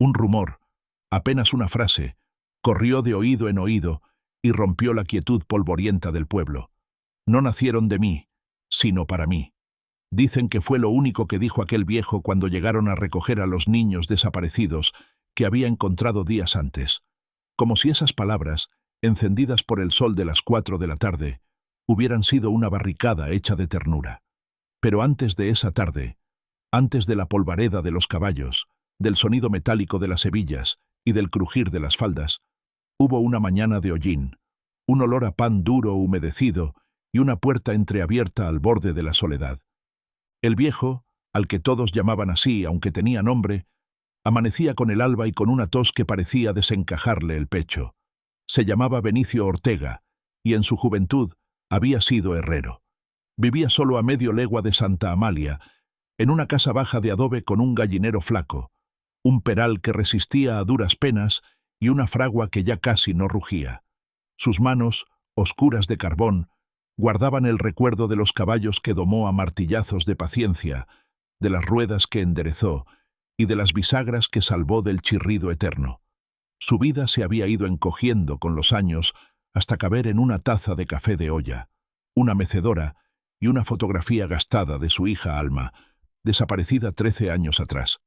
Un rumor, apenas una frase, corrió de oído en oído y rompió la quietud polvorienta del pueblo. No nacieron de mí, sino para mí. Dicen que fue lo único que dijo aquel viejo cuando llegaron a recoger a los niños desaparecidos que había encontrado días antes. Como si esas palabras, encendidas por el sol de las 4 de la tarde, hubieran sido una barricada hecha de ternura. Pero antes de esa tarde, antes de la polvareda de los caballos, del sonido metálico de las hebillas y del crujir de las faldas, hubo una mañana de hollín, un olor a pan duro humedecido y una puerta entreabierta al borde de la soledad. El viejo, al que todos llamaban así, aunque tenía nombre, amanecía con el alba y con una tos que parecía desencajarle el pecho. Se llamaba Benicio Ortega, y en su juventud había sido herrero. Vivía solo a medio legua de Santa Amalia, en una casa baja de adobe con un gallinero flaco, un peral que resistía a duras penas y una fragua que ya casi no rugía. Sus manos, oscuras de carbón, guardaban el recuerdo de los caballos que domó a martillazos de paciencia, de las ruedas que enderezó y de las bisagras que salvó del chirrido eterno. Su vida se había ido encogiendo con los años hasta caber en una taza de café de olla, una mecedora y una fotografía gastada de su hija Alma, desaparecida 13 años atrás.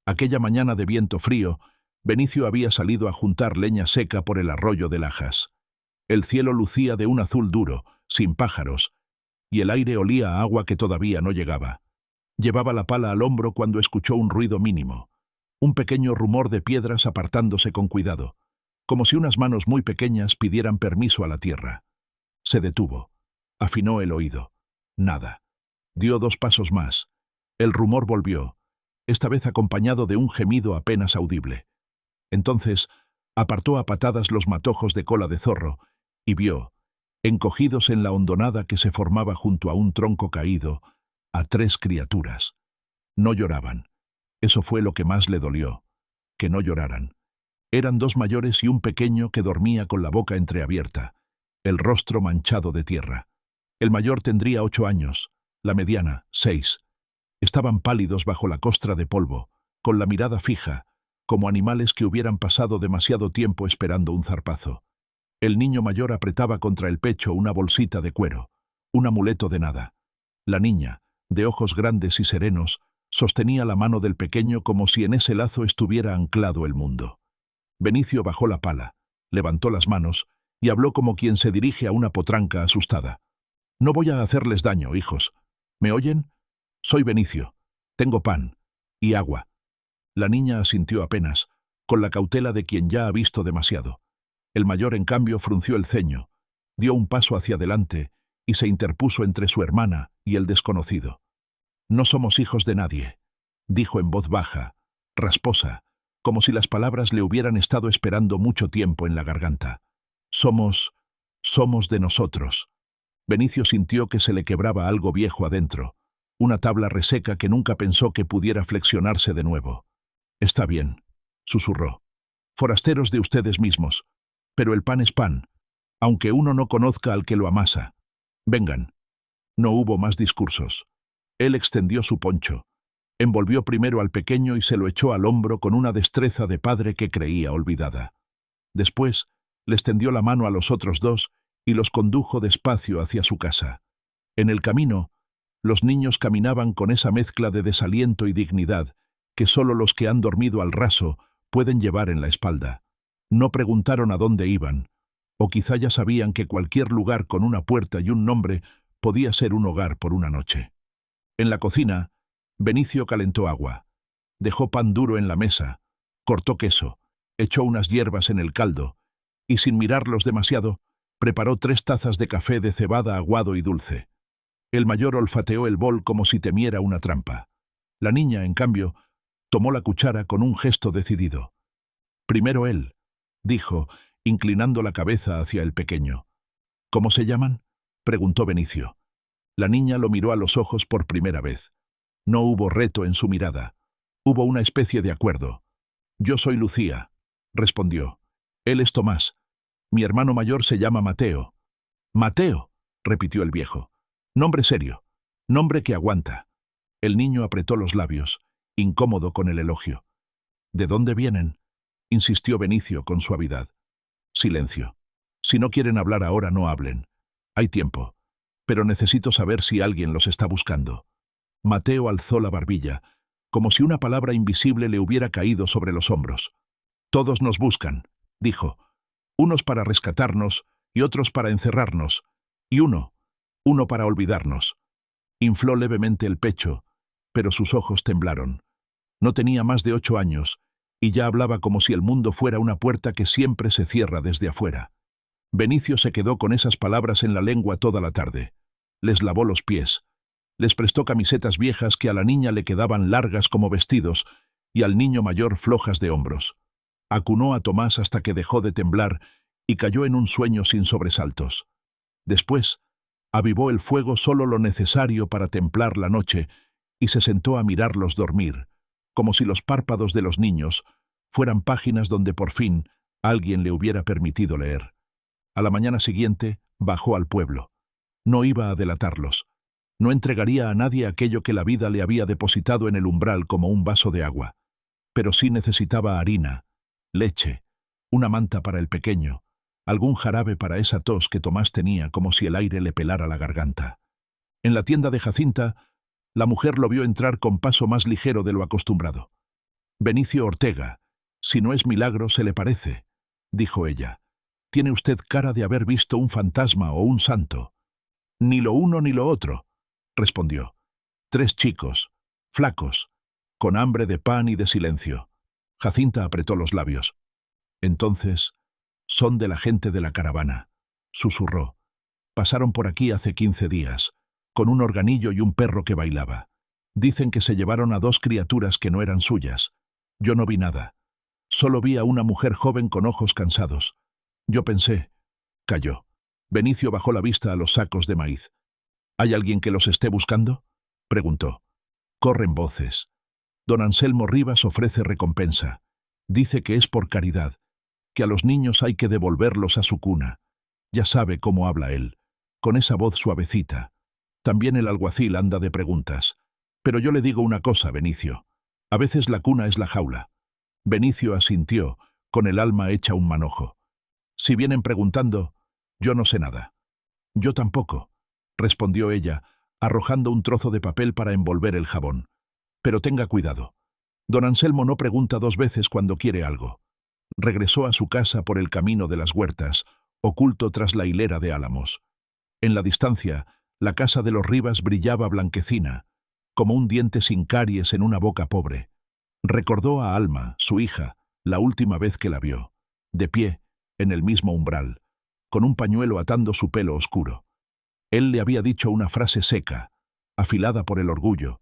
Aquella mañana de viento frío, Benicio había salido a juntar leña seca por el arroyo de Lajas. El cielo lucía de un azul duro, sin pájaros, y el aire olía a agua que todavía no llegaba. Llevaba la pala al hombro cuando escuchó un ruido mínimo, un pequeño rumor de piedras apartándose con cuidado, como si unas manos muy pequeñas pidieran permiso a la tierra. Se detuvo, afinó el oído. Nada. Dio 2 pasos más. El rumor volvió, esta vez acompañado de un gemido apenas audible. Entonces apartó a patadas los matojos de cola de zorro y vio, encogidos en la hondonada que se formaba junto a un tronco caído, a 3 criaturas. No lloraban. Eso fue lo que más le dolió, que no lloraran. Eran 2 mayores y un pequeño que dormía con la boca entreabierta, el rostro manchado de tierra. El mayor tendría 8 años, la mediana 6. Estaban pálidos bajo la costra de polvo, con la mirada fija, como animales que hubieran pasado demasiado tiempo esperando un zarpazo. El niño mayor apretaba contra el pecho una bolsita de cuero, un amuleto de nada. La niña, de ojos grandes y serenos, sostenía la mano del pequeño como si en ese lazo estuviera anclado el mundo. Benicio bajó la pala, levantó las manos y habló como quien se dirige a una potranca asustada. «No voy a hacerles daño, hijos. ¿Me oyen? Soy Benicio. Tengo pan y agua». La niña asintió apenas, con la cautela de quien ya ha visto demasiado. El mayor, en cambio, frunció el ceño, dio un paso hacia adelante y se interpuso entre su hermana y el desconocido. «No somos hijos de nadie», dijo en voz baja, rasposa, como si las palabras le hubieran estado esperando mucho tiempo en la garganta. Somos de nosotros». Benicio sintió que se le quebraba algo viejo adentro, una tabla reseca que nunca pensó que pudiera flexionarse de nuevo. «Está bien», susurró. «Forasteros de ustedes mismos. Pero el pan es pan, aunque uno no conozca al que lo amasa. Vengan». No hubo más discursos. Él extendió su poncho, envolvió primero al pequeño y se lo echó al hombro con una destreza de padre que creía olvidada. Después les tendió la mano a los otros 2 y los condujo despacio hacia su casa. En el camino, los niños caminaban con esa mezcla de desaliento y dignidad que solo los que han dormido al raso pueden llevar en la espalda. No preguntaron a dónde iban, o quizá ya sabían que cualquier lugar con una puerta y un nombre podía ser un hogar por una noche. En la cocina, Benicio calentó agua, dejó pan duro en la mesa, cortó queso, echó unas hierbas en el caldo y, sin mirarlos demasiado, preparó 3 tazas de café de cebada aguado y dulce. El mayor olfateó el bol como si temiera una trampa. La niña, en cambio, tomó la cuchara con un gesto decidido. «Primero él», dijo, inclinando la cabeza hacia el pequeño. «¿Cómo se llaman?», preguntó Benicio. La niña lo miró a los ojos por primera vez. No hubo reto en su mirada. Hubo una especie de acuerdo. «Yo soy Lucía», respondió. «Él es Tomás. Mi hermano mayor se llama Mateo». «Mateo», repitió el viejo. «Nombre serio. Nombre que aguanta». El niño apretó los labios, incómodo con el elogio. ¿De dónde vienen? Insistió Benicio con suavidad. Silencio. Si no quieren hablar ahora, no hablen. Hay tiempo. Pero necesito saber si alguien los está buscando. Mateo alzó la barbilla, como si una palabra invisible le hubiera caído sobre los hombros. Todos nos buscan, dijo. Unos para rescatarnos y otros para encerrarnos. Y uno para olvidarnos. Infló levemente el pecho, pero sus ojos temblaron. No tenía más de 8 años, y ya hablaba como si el mundo fuera una puerta que siempre se cierra desde afuera. Benicio se quedó con esas palabras en la lengua toda la tarde. Les lavó los pies. Les prestó camisetas viejas que a la niña le quedaban largas como vestidos y al niño mayor flojas de hombros. Acunó a Tomás hasta que dejó de temblar y cayó en un sueño sin sobresaltos. Después, avivó el fuego solo lo necesario para templar la noche y se sentó a mirarlos dormir, como si los párpados de los niños fueran páginas donde por fin alguien le hubiera permitido leer. A la mañana siguiente bajó al pueblo. No iba a delatarlos. No entregaría a nadie aquello que la vida le había depositado en el umbral como un vaso de agua. Pero sí necesitaba harina, leche, una manta para el pequeño, algún jarabe para esa tos que Tomás tenía como si el aire le pelara la garganta. En la tienda de Jacinta, la mujer lo vio entrar con paso más ligero de lo acostumbrado. «Benicio Ortega, si no es milagro, se le parece», dijo ella. «Tiene usted cara de haber visto un fantasma o un santo». «Ni lo uno ni lo otro», respondió. 3 chicos, flacos, con hambre de pan y de silencio. Jacinta apretó los labios. «Entonces, son de la gente de la caravana», susurró. «Pasaron por aquí hace 15 días, con un organillo y un perro que bailaba. Dicen que se llevaron a 2 criaturas que no eran suyas. Yo no vi nada. Solo vi a una mujer joven con ojos cansados. Yo pensé». Calló. Benicio bajó la vista a los sacos de maíz. «¿Hay alguien que los esté buscando?», preguntó. Corren voces. Don Anselmo Rivas ofrece recompensa. Dice que es por caridad, que a los niños hay que devolverlos a su cuna. Ya sabe cómo habla él, con esa voz suavecita. También el alguacil anda de preguntas. Pero yo le digo una cosa, Benicio. A veces la cuna es la jaula. Benicio asintió, con el alma hecha un manojo. Si vienen preguntando, yo no sé nada. Yo tampoco, respondió ella, arrojando un trozo de papel para envolver el jabón. Pero tenga cuidado. Don Anselmo no pregunta 2 veces cuando quiere algo. Regresó a su casa por el camino de las huertas, oculto tras la hilera de álamos. En la distancia, la casa de los Rivas brillaba blanquecina, como un diente sin caries en una boca pobre. Recordó a Alma, su hija, la última vez que la vio, de pie, en el mismo umbral, con un pañuelo atando su pelo oscuro. Él le había dicho una frase seca, afilada por el orgullo,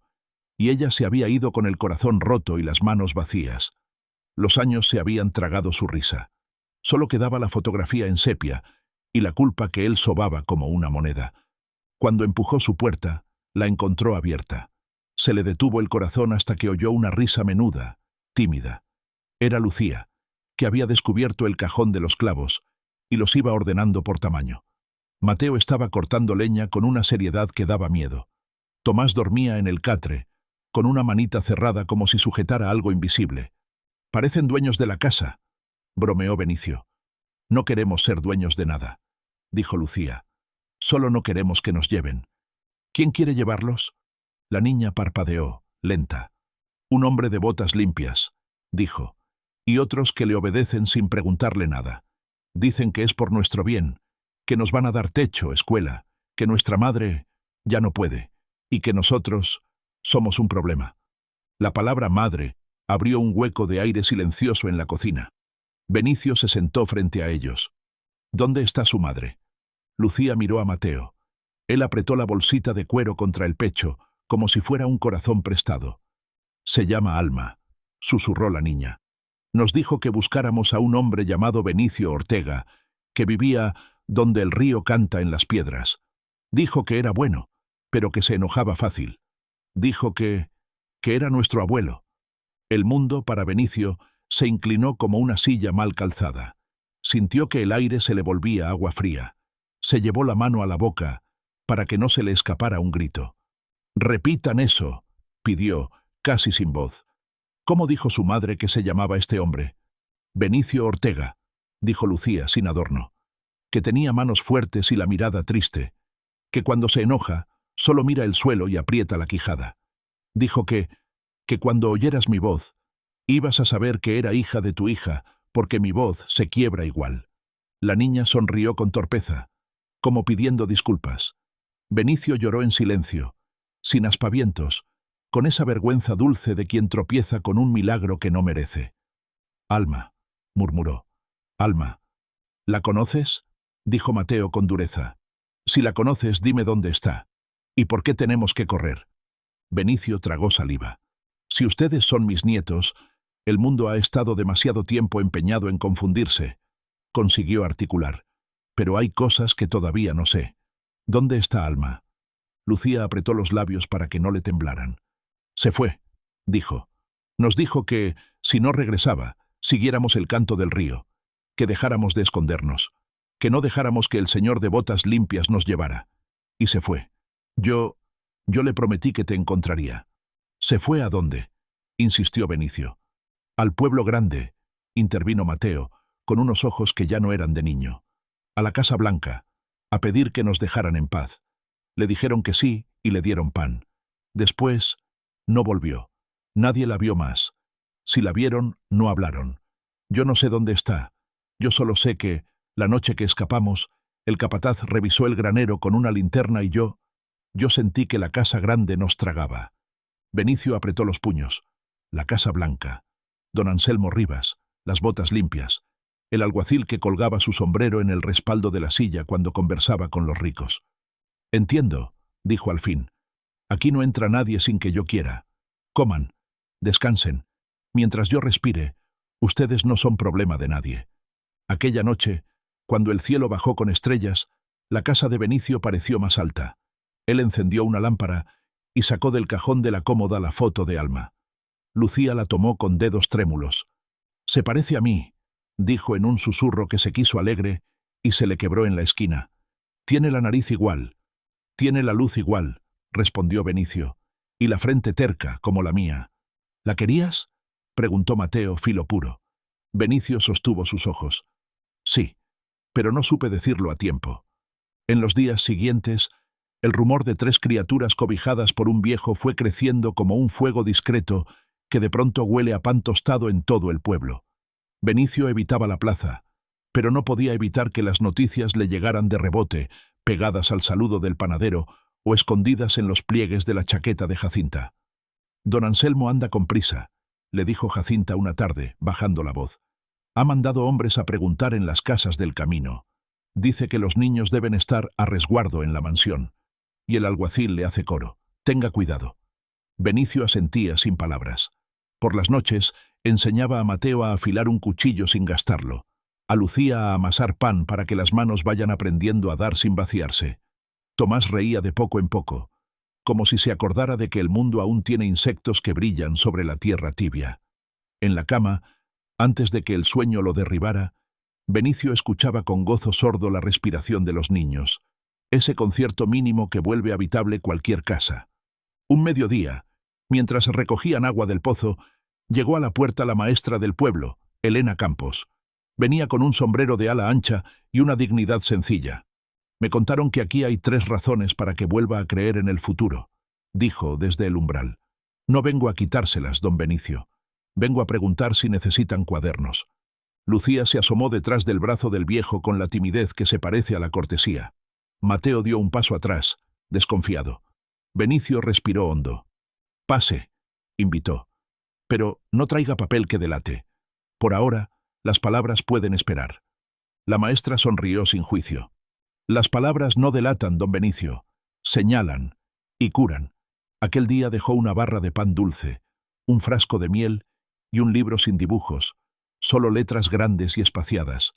y ella se había ido con el corazón roto y las manos vacías. Los años se habían tragado su risa. Solo quedaba la fotografía en sepia y la culpa que él sobaba como una moneda. Cuando empujó su puerta, la encontró abierta. Se le detuvo el corazón hasta que oyó una risa menuda, tímida. Era Lucía, que había descubierto el cajón de los clavos y los iba ordenando por tamaño. Mateo estaba cortando leña con una seriedad que daba miedo. Tomás dormía en el catre, con una manita cerrada como si sujetara algo invisible. «Parecen dueños de la casa», bromeó Benicio. «No queremos ser dueños de nada», dijo Lucía. «Solo no queremos que nos lleven». «¿Quién quiere llevarlos?». La niña parpadeó, lenta. «Un hombre de botas limpias», dijo, «y otros que le obedecen sin preguntarle nada. Dicen que es por nuestro bien, que nos van a dar techo, escuela, que nuestra madre ya no puede, y que nosotros somos un problema». La palabra madre abrió un hueco de aire silencioso en la cocina. Benicio se sentó frente a ellos. «¿Dónde está su madre?». Lucía miró a Mateo. Él apretó la bolsita de cuero contra el pecho, como si fuera un corazón prestado. «Se llama Alma», susurró la niña. «Nos dijo que buscáramos a un hombre llamado Benicio Ortega, que vivía donde el río canta en las piedras. Dijo que era bueno, pero que se enojaba fácil. Dijo que era nuestro abuelo». El mundo, para Benicio, se inclinó como una silla mal calzada. Sintió que el aire se le volvía agua fría. Se llevó la mano a la boca para que no se le escapara un grito. «Repitan eso», pidió, casi sin voz. ¿Cómo dijo su madre que se llamaba este hombre? Benicio Ortega, dijo Lucía sin adorno, que tenía manos fuertes y la mirada triste, que cuando se enoja solo mira el suelo y aprieta la quijada. Dijo que cuando oyeras mi voz, ibas a saber que era hija de tu hija, porque mi voz se quiebra igual. La niña sonrió con torpeza, como pidiendo disculpas. Benicio lloró en silencio, sin aspavientos, con esa vergüenza dulce de quien tropieza con un milagro que no merece. «Alma», murmuró. «Alma». «¿La conoces?», dijo Mateo con dureza. «Si la conoces, dime dónde está. ¿Y por qué tenemos que correr?». Benicio tragó saliva. «Si ustedes son mis nietos, el mundo ha estado demasiado tiempo empeñado en confundirse», consiguió articular. «Pero hay cosas que todavía no sé. ¿Dónde está Alma?». Lucía apretó los labios para que no le temblaran. «Se fue», dijo. «Nos dijo que, si no regresaba, siguiéramos el canto del río, que dejáramos de escondernos, que no dejáramos que el señor de botas limpias nos llevara. Y se fue. Yo le prometí que te encontraría». «¿Se fue a dónde?», insistió Benicio. «Al pueblo grande», intervino Mateo, con unos ojos que ya no eran de niño. «A la Casa Blanca, a pedir que nos dejaran en paz. Le dijeron que sí y le dieron pan. Después, no volvió. Nadie la vio más. Si la vieron, no hablaron. Yo no sé dónde está. Yo solo sé que, la noche que escapamos, el capataz revisó el granero con una linterna y yo sentí que la Casa Grande nos tragaba». Benicio apretó los puños. La Casa Blanca. Don Anselmo Rivas, las botas limpias, el alguacil que colgaba su sombrero en el respaldo de la silla cuando conversaba con los ricos. «Entiendo», dijo al fin. «Aquí no entra nadie sin que yo quiera. Coman, descansen. Mientras yo respire, ustedes no son problema de nadie». Aquella noche, cuando el cielo bajó con estrellas, la casa de Benicio pareció más alta. Él encendió una lámpara y sacó del cajón de la cómoda la foto de Alma. Lucía la tomó con dedos trémulos. «Se parece a mí», dijo en un susurro que se quiso alegre y se le quebró en la esquina. «Tiene la nariz igual, tiene la luz igual», respondió Benicio, «y la frente terca, como la mía». «¿La querías?», preguntó Mateo, filo puro. Benicio sostuvo sus ojos. «Sí, pero no supe decirlo a tiempo». En los días siguientes, el rumor de 3 criaturas cobijadas por un viejo fue creciendo como un fuego discreto que de pronto huele a pan tostado en todo el pueblo. Benicio evitaba la plaza, pero no podía evitar que las noticias le llegaran de rebote, pegadas al saludo del panadero o escondidas en los pliegues de la chaqueta de Jacinta. «Don Anselmo anda con prisa», le dijo Jacinta una tarde, bajando la voz. «Ha mandado hombres a preguntar en las casas del camino. Dice que los niños deben estar a resguardo en la mansión». Y el alguacil le hace coro. «Tenga cuidado». Benicio asentía sin palabras. Por las noches, enseñaba a Mateo a afilar un cuchillo sin gastarlo, a Lucía a amasar pan para que las manos vayan aprendiendo a dar sin vaciarse. Tomás reía de poco en poco, como si se acordara de que el mundo aún tiene insectos que brillan sobre la tierra tibia. En la cama, antes de que el sueño lo derribara, Benicio escuchaba con gozo sordo la respiración de los niños, ese concierto mínimo que vuelve habitable cualquier casa. Un mediodía, mientras recogían agua del pozo, llegó a la puerta la maestra del pueblo, Elena Campos. Venía con un sombrero de ala ancha y una dignidad sencilla. «Me contaron que aquí hay 3 razones para que vuelva a creer en el futuro», dijo desde el umbral. «No vengo a quitárselas, don Benicio. Vengo a preguntar si necesitan cuadernos». Lucía se asomó detrás del brazo del viejo con la timidez que se parece a la cortesía. Mateo dio un paso atrás, desconfiado. Benicio respiró hondo. «Pase», invitó. «Pero no traiga papel que delate. Por ahora, las palabras pueden esperar». La maestra sonrió sin juicio. «Las palabras no delatan, don Benicio. Señalan y curan». Aquel día dejó una barra de pan dulce, un frasco de miel y un libro sin dibujos, solo letras grandes y espaciadas.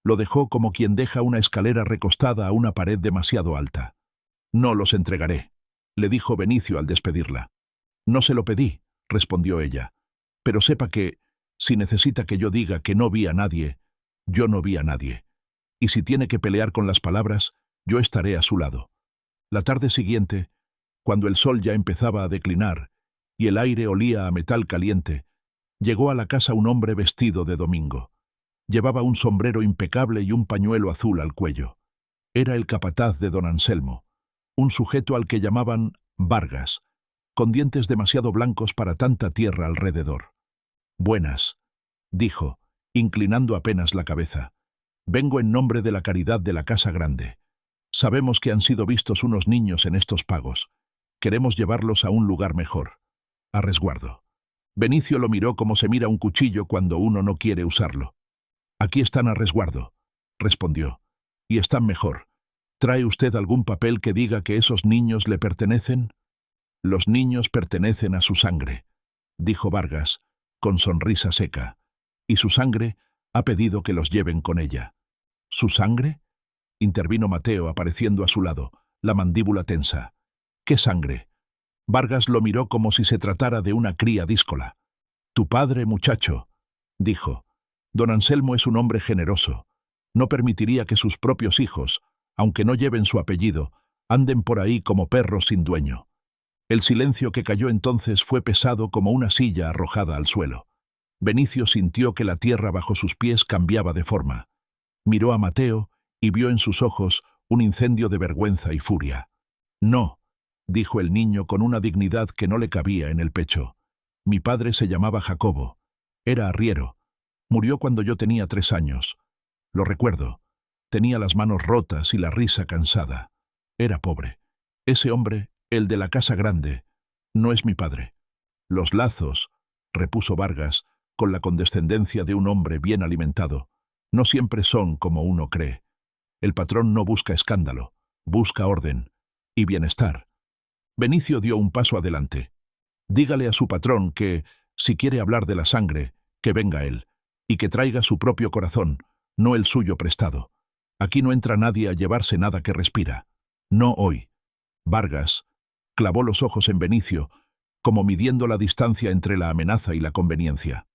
Lo dejó como quien deja una escalera recostada a una pared demasiado alta. «No los entregaré», le dijo Benicio al despedirla. «No se lo pedí», respondió ella. «Pero sepa que, si necesita que yo diga que no vi a nadie, yo no vi a nadie. Y si tiene que pelear con las palabras, yo estaré a su lado». La tarde siguiente, cuando el sol ya empezaba a declinar y el aire olía a metal caliente, Llegó a la casa un hombre vestido de domingo. Llevaba un sombrero impecable y un pañuelo azul al cuello. Era el capataz de don Anselmo, un sujeto al que llamaban Vargas, con dientes demasiado blancos para tanta tierra alrededor. «Buenas», dijo, inclinando apenas la cabeza. «Vengo en nombre de la caridad de la Casa Grande. Sabemos que han sido vistos unos niños en estos pagos. Queremos llevarlos a un lugar mejor, a resguardo». Benicio lo miró como se mira un cuchillo cuando uno no quiere usarlo. «Aquí están a resguardo», respondió, «y están mejor. ¿Trae usted algún papel que diga que esos niños le pertenecen?» «Los niños pertenecen a su sangre», dijo Vargas, con sonrisa seca, «y su sangre ha pedido que los lleven con ella». «¿Su sangre?», intervino Mateo apareciendo a su lado, la mandíbula tensa. «¿Qué sangre?». Vargas lo miró como si se tratara de una cría díscola. «Tu padre, muchacho», dijo. «Don Anselmo es un hombre generoso. No permitiría que sus propios hijos, aunque no lleven su apellido, anden por ahí como perros sin dueño». El silencio que cayó entonces fue pesado como una silla arrojada al suelo. Benicio sintió que la tierra bajo sus pies cambiaba de forma. Miró a Mateo y vio en sus ojos un incendio de vergüenza y furia. «No», dijo el niño con una dignidad que no le cabía en el pecho. «Mi padre se llamaba Jacobo. Era arriero. Murió cuando yo tenía 3 años. Lo recuerdo. Tenía las manos rotas y la risa cansada. Era pobre. Ese hombre, el de la Casa Grande, no es mi padre». «Los lazos», repuso Vargas, con la condescendencia de un hombre bien alimentado, «no siempre son como uno cree. El patrón no busca escándalo, busca orden y bienestar». Benicio dio un paso adelante. «Dígale a su patrón que, si quiere hablar de la sangre, que venga él, y que traiga su propio corazón, no el suyo prestado. Aquí no entra nadie a llevarse nada que respira. No hoy». Vargas clavó los ojos en Benicio, como midiendo la distancia entre la amenaza y la conveniencia.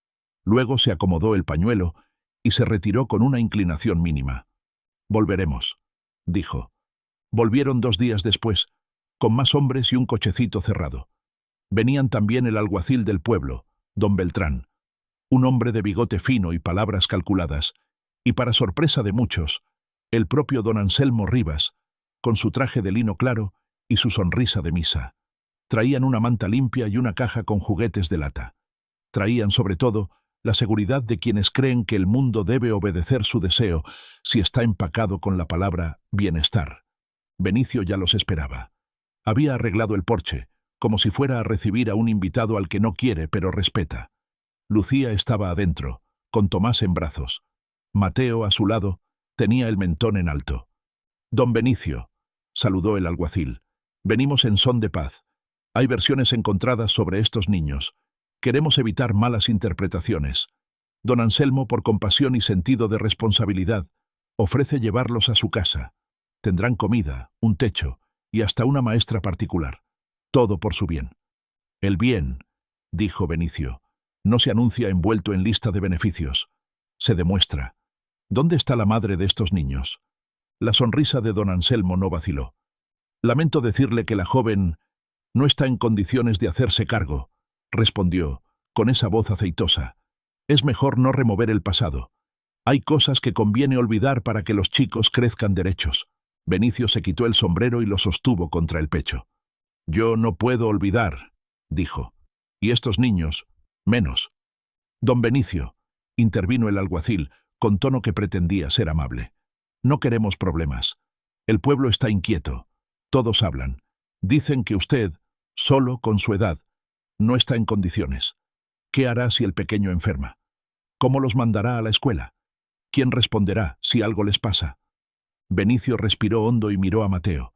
Luego se acomodó el pañuelo y se retiró con una inclinación mínima. «Volveremos», dijo. Volvieron 2 días después, con más hombres y un cochecito cerrado. Venían también el alguacil del pueblo, don Beltrán, un hombre de bigote fino y palabras calculadas, y para sorpresa de muchos, el propio don Anselmo Rivas, con su traje de lino claro y su sonrisa de misa. Traían una manta limpia y una caja con juguetes de lata. Traían, sobre todo, la seguridad de quienes creen que el mundo debe obedecer su deseo si está empacado con la palabra bienestar. Benicio ya los esperaba. Había arreglado el porche, como si fuera a recibir a un invitado al que no quiere pero respeta. Lucía estaba adentro, con Tomás en brazos. Mateo, a su lado, tenía el mentón en alto. «Don Benicio», saludó el alguacil, «venimos en son de paz. Hay versiones encontradas sobre estos niños. Queremos evitar malas interpretaciones. Don Anselmo, por compasión y sentido de responsabilidad, ofrece llevarlos a su casa. Tendrán comida, un techo y hasta una maestra particular. Todo por su bien». «El bien», dijo Benicio, «no se anuncia envuelto en lista de beneficios. Se demuestra. ¿Dónde está la madre de estos niños?». La sonrisa de don Anselmo no vaciló. «Lamento decirle que la joven no está en condiciones de hacerse cargo», respondió, con esa voz aceitosa. «Es mejor no remover el pasado. Hay cosas que conviene olvidar para que los chicos crezcan derechos». Benicio se quitó el sombrero y lo sostuvo contra el pecho. «Yo no puedo olvidar», dijo. «Y estos niños, menos». «Don Benicio», intervino el alguacil, con tono que pretendía ser amable. «No queremos problemas. El pueblo está inquieto. Todos hablan. Dicen que usted, solo con su edad, no está en condiciones. ¿Qué hará si el pequeño enferma? ¿Cómo los mandará a la escuela? ¿Quién responderá si algo les pasa?». Benicio respiró hondo y miró a Mateo.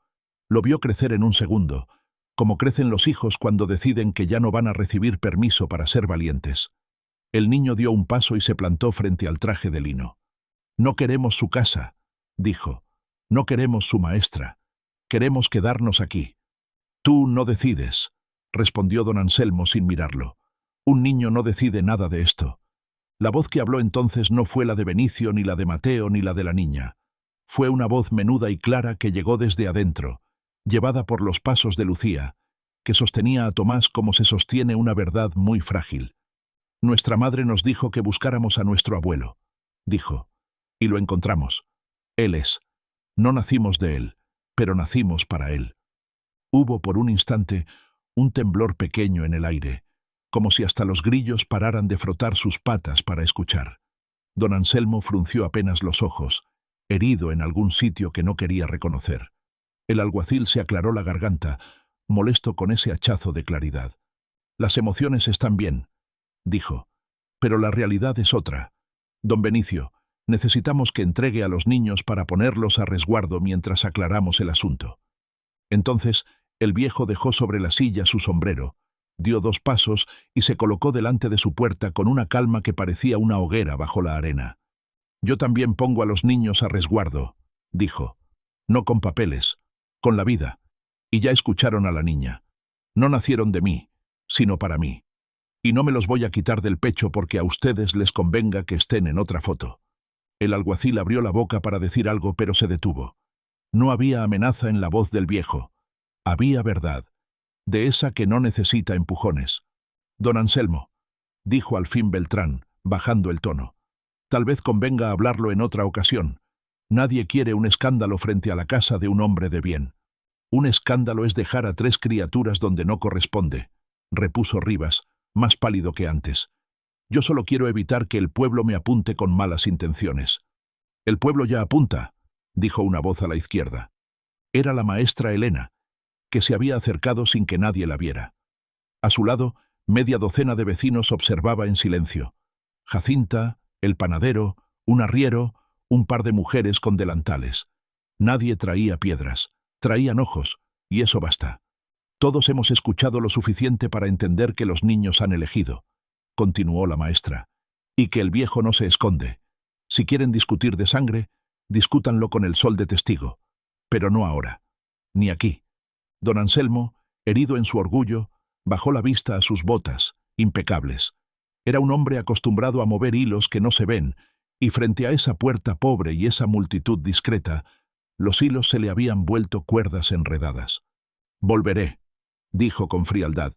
Lo vio crecer en un segundo, como crecen los hijos cuando deciden que ya no van a recibir permiso para ser valientes. El niño dio un paso y se plantó frente al traje de lino. «No queremos su casa», dijo. «No queremos su maestra. Queremos quedarnos aquí». «Tú no decides», respondió don Anselmo sin mirarlo. «Un niño no decide nada de esto». La voz que habló entonces no fue la de Benicio, ni la de Mateo, ni la de la niña. Fue una voz menuda y clara que llegó desde adentro, llevada por los pasos de Lucía, que sostenía a Tomás como se sostiene una verdad muy frágil. Nuestra madre nos dijo que buscáramos a nuestro abuelo, dijo, y lo encontramos. Él es. No nacimos de él, pero nacimos para él. Hubo por un instante un temblor pequeño en el aire, como si hasta los grillos pararan de frotar sus patas para escuchar. Don Anselmo frunció apenas los ojos, herido en algún sitio que no quería reconocer. El alguacil se aclaró la garganta, molesto con ese hachazo de claridad. Las emociones están bien, dijo, pero la realidad es otra. Don Benicio, necesitamos que entregue a los niños para ponerlos a resguardo mientras aclaramos el asunto. Entonces, el viejo dejó sobre la silla su sombrero, dio 2 pasos y se colocó delante de su puerta con una calma que parecía una hoguera bajo la arena. Yo también pongo a los niños a resguardo, dijo. No con papeles, con la vida. Y ya escucharon a la niña. No nacieron de mí, sino para mí. Y no me los voy a quitar del pecho porque a ustedes les convenga que estén en otra foto. El alguacil abrió la boca para decir algo, pero se detuvo. No había amenaza en la voz del viejo. Había verdad, de esa que no necesita empujones. Don Anselmo, dijo al fin Beltrán, bajando el tono. Tal vez convenga hablarlo en otra ocasión. Nadie quiere un escándalo frente a la casa de un hombre de bien. Un escándalo es dejar a 3 criaturas donde no corresponde, repuso Rivas, más pálido que antes. Yo solo quiero evitar que el pueblo me apunte con malas intenciones. El pueblo ya apunta, dijo una voz a la izquierda. Era la maestra Elena, que se había acercado sin que nadie la viera. A su lado, media docena de vecinos observaba en silencio. Jacinta, el panadero, un arriero, un par de mujeres con delantales. Nadie traía piedras, traían ojos, y eso basta. Todos hemos escuchado lo suficiente para entender que los niños han elegido, continuó la maestra, y que el viejo no se esconde. Si quieren discutir de sangre, discútanlo con el sol de testigo, pero no ahora, ni aquí. Don Anselmo, herido en su orgullo, bajó la vista a sus botas, impecables. Era un hombre acostumbrado a mover hilos que no se ven, y frente a esa puerta pobre y esa multitud discreta, los hilos se le habían vuelto cuerdas enredadas. Volveré, dijo con frialdad.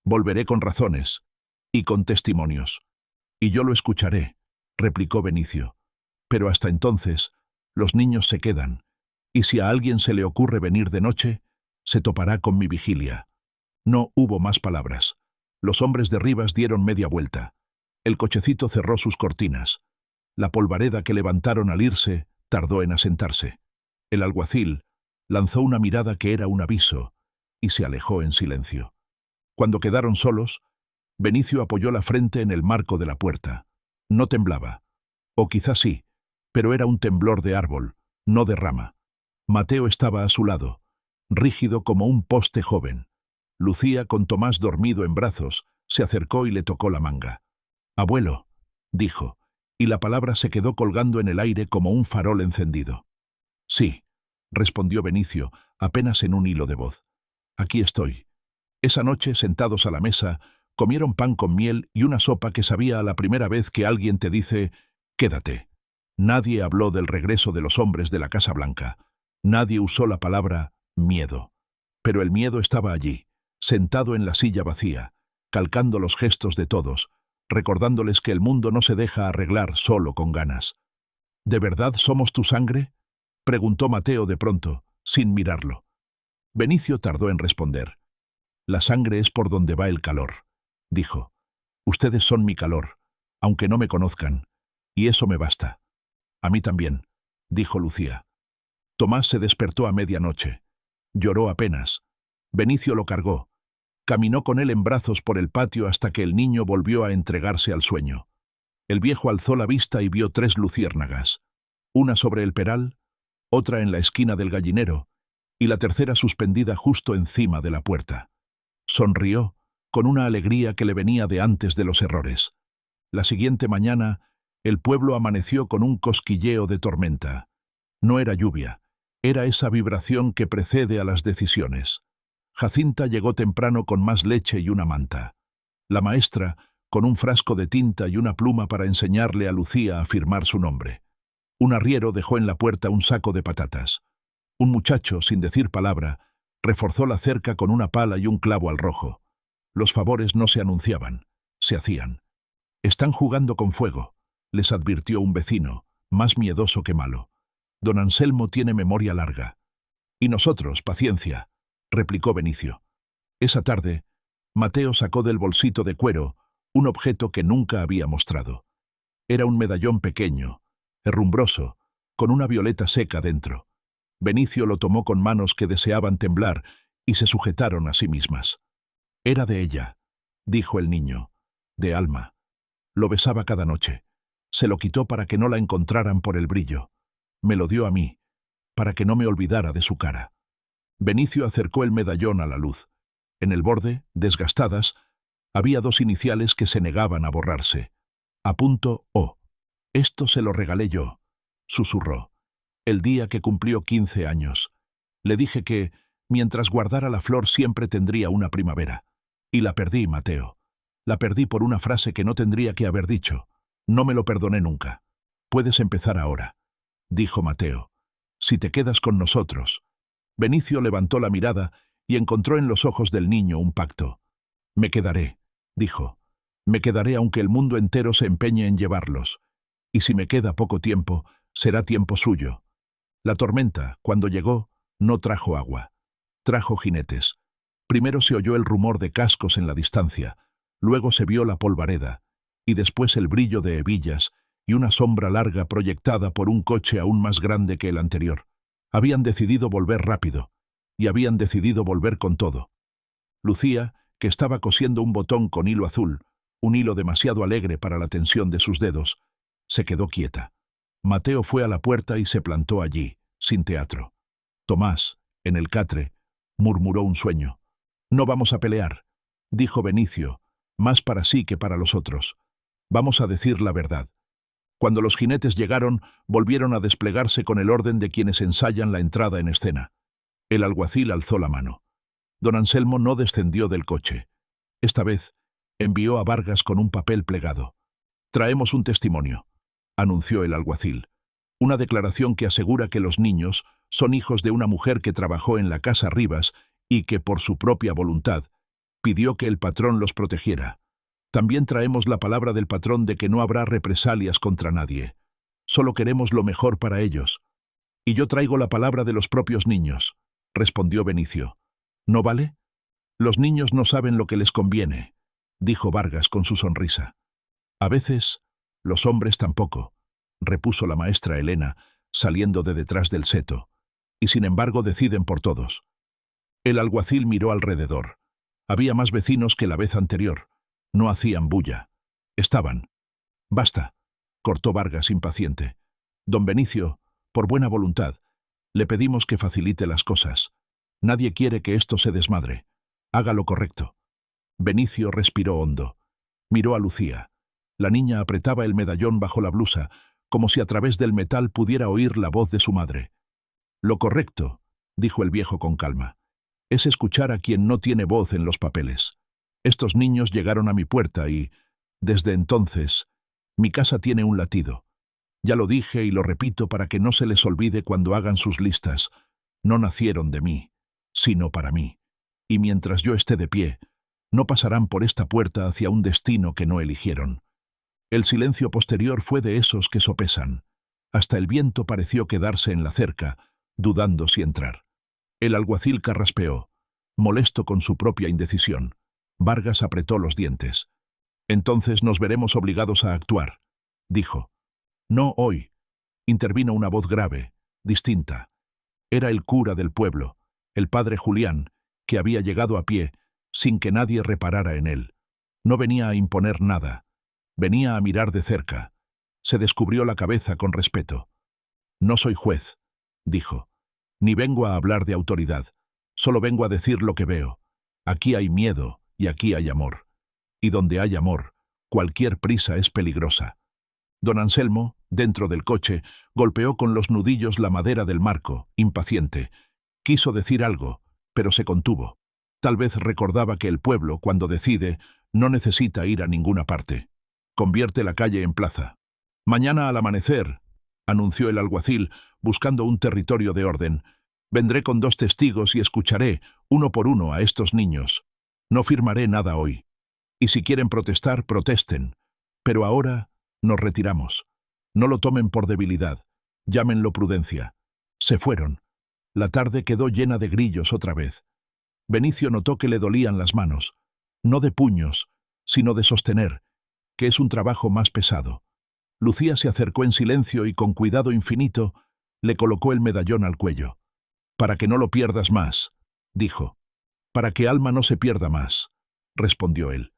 Volveré con razones y con testimonios. Y yo lo escucharé, replicó Benicio. Pero hasta entonces, los niños se quedan, y si a alguien se le ocurre venir de noche, se topará con mi vigilia. No hubo más palabras. Los hombres de Rivas dieron media vuelta. El cochecito cerró sus cortinas. La polvareda que levantaron al irse tardó en asentarse. El alguacil lanzó una mirada que era un aviso y se alejó en silencio. Cuando quedaron solos, Benicio apoyó la frente en el marco de la puerta. No temblaba. O quizás sí, pero era un temblor de árbol, no de rama. Mateo estaba a su lado, rígido como un poste joven. Lucía, con Tomás dormido en brazos, se acercó y le tocó la manga. «Abuelo», dijo, y la palabra se quedó colgando en el aire como un farol encendido. «Sí», respondió Benicio, apenas en un hilo de voz. «Aquí estoy». Esa noche, sentados a la mesa, comieron pan con miel y una sopa que sabía a la primera vez que alguien te dice «quédate». Nadie habló del regreso de los hombres de la Casa Blanca. Nadie usó la palabra miedo. Pero el miedo estaba allí, sentado en la silla vacía, calcando los gestos de todos, recordándoles que el mundo no se deja arreglar solo con ganas. «¿De verdad somos tu sangre?», preguntó Mateo de pronto, sin mirarlo. Benicio tardó en responder. «La sangre es por donde va el calor», dijo. «Ustedes son mi calor, aunque no me conozcan, y eso me basta». «A mí también», dijo Lucía. Tomás se despertó a medianoche. Lloró apenas. Benicio lo cargó. Caminó con él en brazos por el patio hasta que el niño volvió a entregarse al sueño. El viejo alzó la vista y vio 3 luciérnagas, una sobre el peral, otra en la esquina del gallinero, y la tercera suspendida justo encima de la puerta. Sonrió, con una alegría que le venía de antes de los errores. La siguiente mañana, el pueblo amaneció con un cosquilleo de tormenta. No era lluvia, era esa vibración que precede a las decisiones. Jacinta llegó temprano con más leche y una manta. La maestra, con un frasco de tinta y una pluma para enseñarle a Lucía a firmar su nombre. Un arriero dejó en la puerta un saco de patatas. Un muchacho, sin decir palabra, reforzó la cerca con una pala y un clavo al rojo. Los favores no se anunciaban, se hacían. Están jugando con fuego, les advirtió un vecino, más miedoso que malo. Don Anselmo tiene memoria larga. Y nosotros, paciencia, replicó Benicio. Esa tarde, Mateo sacó del bolsito de cuero un objeto que nunca había mostrado. Era un medallón pequeño, herrumbroso, con una violeta seca dentro. Benicio lo tomó con manos que deseaban temblar y se sujetaron a sí mismas. Era de ella, dijo el niño, de Alma. Lo besaba cada noche. Se lo quitó para que no la encontraran por el brillo. Me lo dio a mí, para que no me olvidara de su cara. Benicio acercó el medallón a la luz. En el borde, desgastadas, había 2 iniciales que se negaban a borrarse. O. Esto se lo regalé yo, susurró. El día que cumplió 15 años. Le dije que, mientras guardara la flor, siempre tendría una primavera. Y la perdí, Mateo. La perdí por una frase que no tendría que haber dicho. No me lo perdoné nunca. Puedes empezar ahora, dijo Mateo. Si te quedas con nosotros. Benicio levantó la mirada y encontró en los ojos del niño un pacto. Me quedaré, dijo. Me quedaré aunque el mundo entero se empeñe en llevarlos. Y si me queda poco tiempo, será tiempo suyo. La tormenta, cuando llegó, no trajo agua. Trajo jinetes. Primero se oyó el rumor de cascos en la distancia, luego se vio la polvareda, y después el brillo de hebillas y una sombra larga proyectada por un coche aún más grande que el anterior. Habían decidido volver rápido, y habían decidido volver con todo. Lucía, que estaba cosiendo un botón con hilo azul, un hilo demasiado alegre para la tensión de sus dedos, se quedó quieta. Mateo fue a la puerta y se plantó allí, sin teatro. Tomás, en el catre, murmuró un sueño. No vamos a pelear, dijo Benicio, más para sí que para los otros. Vamos a decir la verdad. Cuando los jinetes llegaron, volvieron a desplegarse con el orden de quienes ensayan la entrada en escena. El alguacil alzó la mano. Don Anselmo no descendió del coche. Esta vez, envió a Vargas con un papel plegado. Traemos un testimonio, anunció el alguacil. Una declaración que asegura que los niños son hijos de una mujer que trabajó en la casa Rivas y que, por su propia voluntad, pidió que el patrón los protegiera. También traemos la palabra del patrón de que no habrá represalias contra nadie. Solo queremos lo mejor para ellos. Y yo traigo la palabra de los propios niños, respondió Benicio. ¿No vale? Los niños no saben lo que les conviene, dijo Vargas con su sonrisa. A veces, los hombres tampoco, repuso la maestra Elena, saliendo de detrás del seto, y sin embargo deciden por todos. El alguacil miró alrededor. Había más vecinos que la vez anterior. No hacían bulla. Estaban. Basta, cortó Vargas impaciente. Don Benicio, por buena voluntad, le pedimos que facilite las cosas. Nadie quiere que esto se desmadre. Haga lo correcto. Benicio respiró hondo. Miró a Lucía. La niña apretaba el medallón bajo la blusa, como si a través del metal pudiera oír la voz de su madre. Lo correcto, dijo el viejo con calma, es escuchar a quien no tiene voz en los papeles. Estos niños llegaron a mi puerta y, desde entonces, mi casa tiene un latido. Ya lo dije y lo repito para que no se les olvide cuando hagan sus listas. No nacieron de mí, sino para mí. Y mientras yo esté de pie, no pasarán por esta puerta hacia un destino que no eligieron. El silencio posterior fue de esos que sopesan. Hasta el viento pareció quedarse en la cerca, dudando si entrar. El alguacil carraspeó, molesto con su propia indecisión. Vargas apretó los dientes. Entonces nos veremos obligados a actuar, dijo. No hoy, intervino una voz grave, distinta. Era el cura del pueblo, el padre Julián, que había llegado a pie, sin que nadie reparara en él. No venía a imponer nada, venía a mirar de cerca. Se descubrió la cabeza con respeto. No soy juez, dijo, ni vengo a hablar de autoridad, solo vengo a decir lo que veo. Aquí hay miedo y aquí hay amor. Y donde hay amor, cualquier prisa es peligrosa. Don Anselmo, dentro del coche, golpeó con los nudillos la madera del marco, impaciente. Quiso decir algo, pero se contuvo. Tal vez recordaba que el pueblo, cuando decide, no necesita ir a ninguna parte. Convierte la calle en plaza. Mañana al amanecer, anunció el alguacil, buscando un territorio de orden. Vendré con 2 testigos y escucharé, uno por uno, a estos niños. No firmaré nada hoy. Y si quieren protestar, protesten. Pero ahora nos retiramos. No lo tomen por debilidad, llámenlo prudencia. Se fueron. La tarde quedó llena de grillos otra vez. Benicio notó que le dolían las manos, no de puños, sino de sostener, que es un trabajo más pesado. Lucía se acercó en silencio y con cuidado infinito le colocó el medallón al cuello. «Para que no lo pierdas más», dijo. «Para que Alma no se pierda más», respondió él.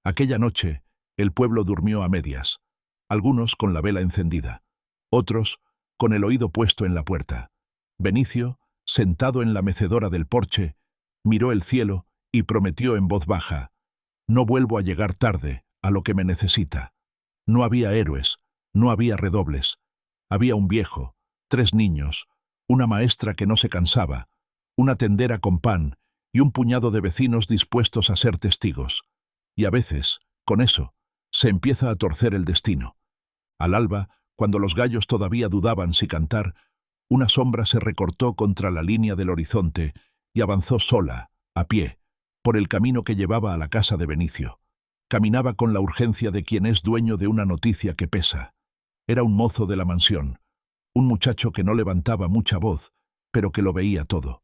Aquella noche, el pueblo durmió a medias, algunos con la vela encendida, otros con el oído puesto en la puerta. Benicio, sentado en la mecedora del porche, miró el cielo y prometió en voz baja: «No vuelvo a llegar tarde a lo que me necesita». No había héroes, no había redobles. Había un viejo, 3 niños, una maestra que no se cansaba, una tendera con pan y un puñado de vecinos dispuestos a ser testigos. Y a veces, con eso, se empieza a torcer el destino. Al alba, cuando los gallos todavía dudaban si cantar, una sombra se recortó contra la línea del horizonte y avanzó sola, a pie, por el camino que llevaba a la casa de Benicio. Caminaba con la urgencia de quien es dueño de una noticia que pesa. Era un mozo de la mansión, un muchacho que no levantaba mucha voz, pero que lo veía todo.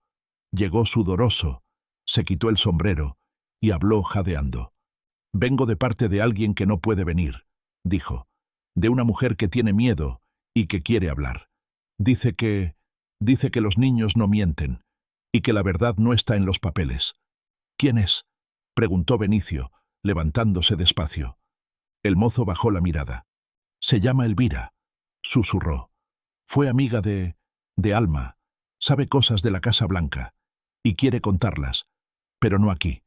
Llegó sudoroso, se quitó el sombrero y habló jadeando. «Vengo de parte de alguien que no puede venir», dijo, «de una mujer que tiene miedo y que quiere hablar. Dice que los niños no mienten y que la verdad no está en los papeles». «¿Quién es?», preguntó Benicio, levantándose despacio. El mozo bajó la mirada. «Se llama Elvira», susurró. «Fue amiga de Alma, sabe cosas de la Casa Blanca y quiere contarlas, pero no aquí.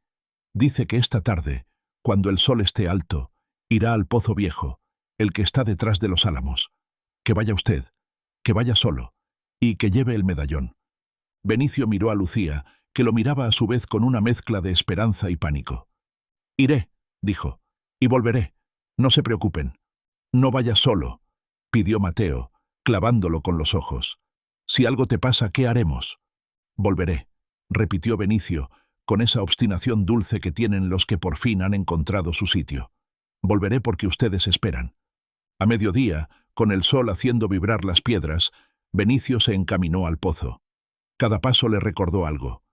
Dice que esta tarde, cuando el sol esté alto, irá al Pozo Viejo, el que está detrás de los álamos. Que vaya usted, que vaya solo, y que lleve el medallón». Benicio miró a Lucía, que lo miraba a su vez con una mezcla de esperanza y pánico. «Iré», dijo, «y volveré. No se preocupen». «No vayas solo», pidió Mateo, clavándolo con los ojos. «Si algo te pasa, ¿qué haremos?» «Volveré», repitió Benicio, con esa obstinación dulce que tienen los que por fin han encontrado su sitio. «Volveré porque ustedes esperan». A mediodía, con el sol haciendo vibrar las piedras, Benicio se encaminó al pozo. Cada paso le recordó algo.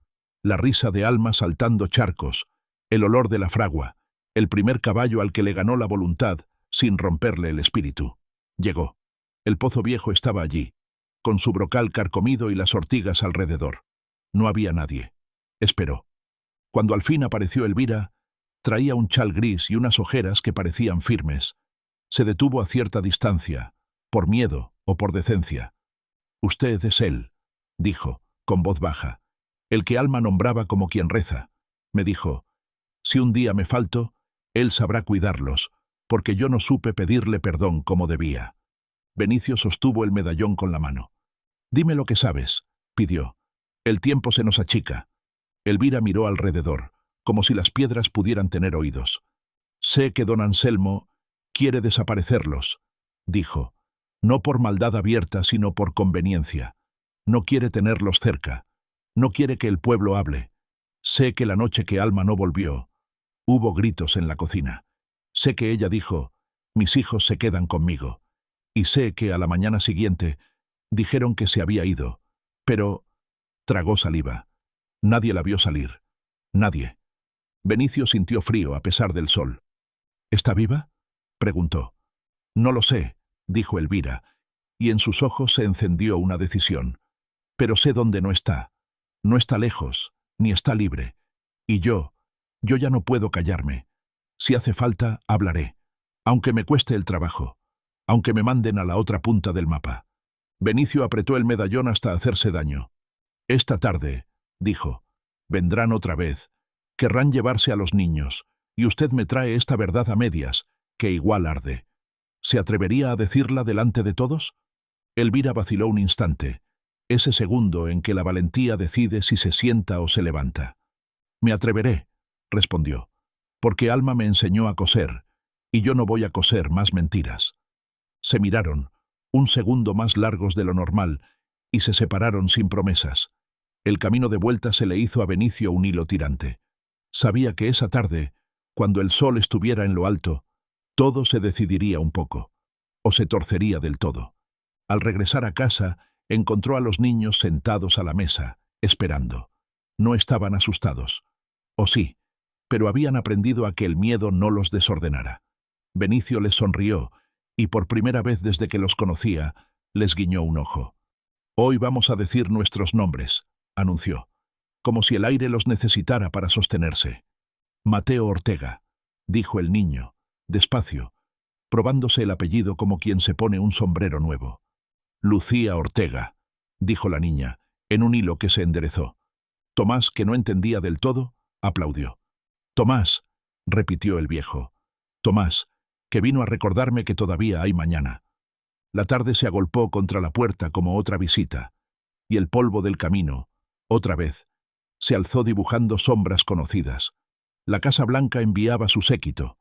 La risa de Alma saltando charcos, el olor de la fragua, el primer caballo al que le ganó la voluntad, sin romperle el espíritu. Llegó. El Pozo Viejo estaba allí, con su brocal carcomido y las ortigas alrededor. No había nadie. Esperó. Cuando al fin apareció Elvira, traía un chal gris y unas ojeras que parecían firmes. Se detuvo a cierta distancia, por miedo o por decencia. «Usted es él», dijo, con voz baja, «el que Alma nombraba como quien reza». Me dijo: «Si un día me falto, él sabrá cuidarlos, porque yo no supe pedirle perdón como debía». Benicio sostuvo el medallón con la mano. «Dime lo que sabes», pidió. «El tiempo se nos achica». Elvira miró alrededor, como si las piedras pudieran tener oídos. «Sé que don Anselmo quiere desaparecerlos», dijo, «no por maldad abierta, sino por conveniencia. No quiere tenerlos cerca. No quiere que el pueblo hable. Sé que la noche que Alma no volvió, hubo gritos en la cocina. Sé que ella dijo: mis hijos se quedan conmigo. Y sé que a la mañana siguiente dijeron que se había ido. Pero…» tragó saliva. Nadie la vio salir. Nadie. Benicio sintió frío a pesar del sol. «¿Está viva?», preguntó. «No lo sé», dijo Elvira, y en sus ojos se encendió una decisión. «Pero sé dónde no está. No está lejos, ni está libre. Y yo ya no puedo callarme. Si hace falta, hablaré, aunque me cueste el trabajo, aunque me manden a la otra punta del mapa». Benicio apretó el medallón hasta hacerse daño. «Esta tarde», dijo, «vendrán otra vez. Querrán llevarse a los niños, y usted me trae esta verdad a medias, que igual arde. ¿Se atrevería a decirla delante de todos?». Elvira vaciló un instante, ese segundo en que la valentía decide si se sienta o se levanta. «Me atreveré», respondió, «porque Alma me enseñó a coser, y yo no voy a coser más mentiras». Se miraron, un segundo más largos de lo normal, y se separaron sin promesas. El camino de vuelta se le hizo a Benicio un hilo tirante. Sabía que esa tarde, cuando el sol estuviera en lo alto, Todo se decidiría un poco, o se torcería del todo. Al regresar a casa, encontró a los niños sentados a la mesa, esperando. No estaban asustados. O sí, pero habían aprendido a que el miedo no los desordenara. Benicio les sonrió, y por primera vez desde que los conocía, les guiñó un ojo. «Hoy vamos a decir nuestros nombres», anunció, como si el aire los necesitara para sostenerse. «Mateo Ortega», dijo el niño, despacio, probándose el apellido como quien se pone un sombrero nuevo. «Lucía Ortega», dijo la niña, en un hilo que se enderezó. Tomás, que no entendía del todo, aplaudió. «Tomás», repitió el viejo. «Tomás, que vino a recordarme que todavía hay mañana». La tarde se agolpó contra la puerta como otra visita, y el polvo del camino, otra vez, se alzó dibujando sombras conocidas. La Casa Blanca enviaba su séquito.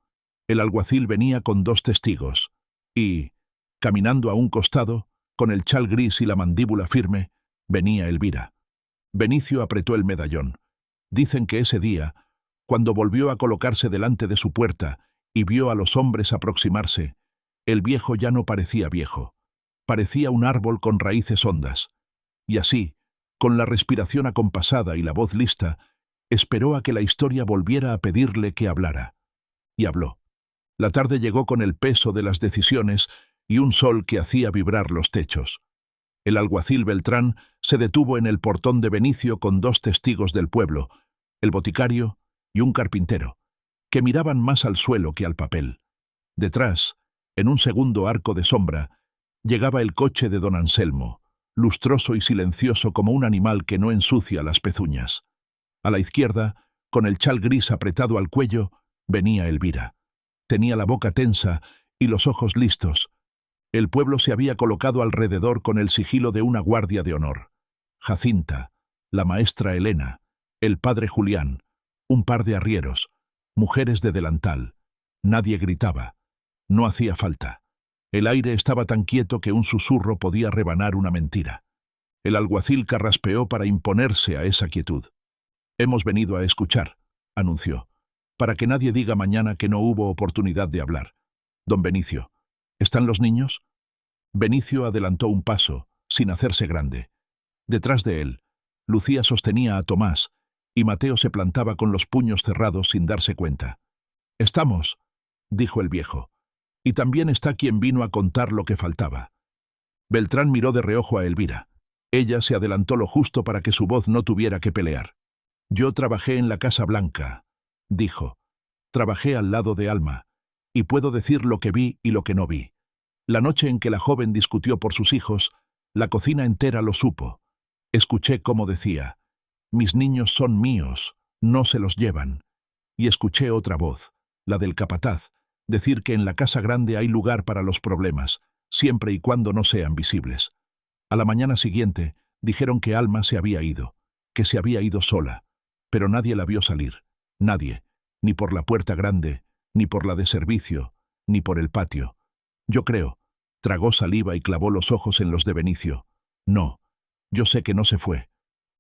El alguacil venía con 2 testigos, y, caminando a un costado, con el chal gris y la mandíbula firme, venía Elvira. Benicio apretó el medallón. Dicen que ese día, cuando volvió a colocarse delante de su puerta y vio a los hombres aproximarse, el viejo ya no parecía viejo. Parecía un árbol con raíces hondas. Y así, con la respiración acompasada y la voz lista, esperó a que la historia volviera a pedirle que hablara. Y habló. La tarde llegó con el peso de las decisiones y un sol que hacía vibrar los techos. El alguacil Beltrán se detuvo en el portón de Benicio con 2 testigos del pueblo, el boticario y un carpintero, que miraban más al suelo que al papel. Detrás, en un segundo arco de sombra, llegaba el coche de don Anselmo, lustroso y silencioso como un animal que no ensucia las pezuñas. A la izquierda, con el chal gris apretado al cuello, venía Elvira. Tenía la boca tensa y los ojos listos. El pueblo se había colocado alrededor con el sigilo de una guardia de honor. Jacinta, la maestra Elena, el padre Julián, un par de arrieros, mujeres de delantal. Nadie gritaba. No hacía falta. El aire estaba tan quieto que un susurro podía rebanar una mentira. El alguacil carraspeó para imponerse a esa quietud. «Hemos venido a escuchar», anunció, «para que nadie diga mañana que no hubo oportunidad de hablar. Don Benicio, ¿están los niños?» Benicio adelantó un paso, sin hacerse grande. Detrás de él, Lucía sostenía a Tomás, y Mateo se plantaba con los puños cerrados sin darse cuenta. «Estamos», dijo el viejo, «y también está quien vino a contar lo que faltaba». Beltrán miró de reojo a Elvira. Ella se adelantó lo justo para que su voz no tuviera que pelear. «Yo trabajé en la Casa Blanca», dijo. «Trabajé al lado de Alma, y puedo decir lo que vi y lo que no vi. La noche en que la joven discutió por sus hijos, la cocina entera lo supo. Escuché cómo decía, «Mis niños son míos, no se los llevan». Y escuché otra voz, la del capataz, decir que en la casa grande hay lugar para los problemas, siempre y cuando no sean visibles. A la mañana siguiente, dijeron que Alma se había ido, que se había ido sola, pero nadie la vio salir, nadie, ni por la puerta grande, ni por la de servicio, ni por el patio. Yo creo, tragó saliva y clavó los ojos en los de Benicio. No, yo sé que no se fue.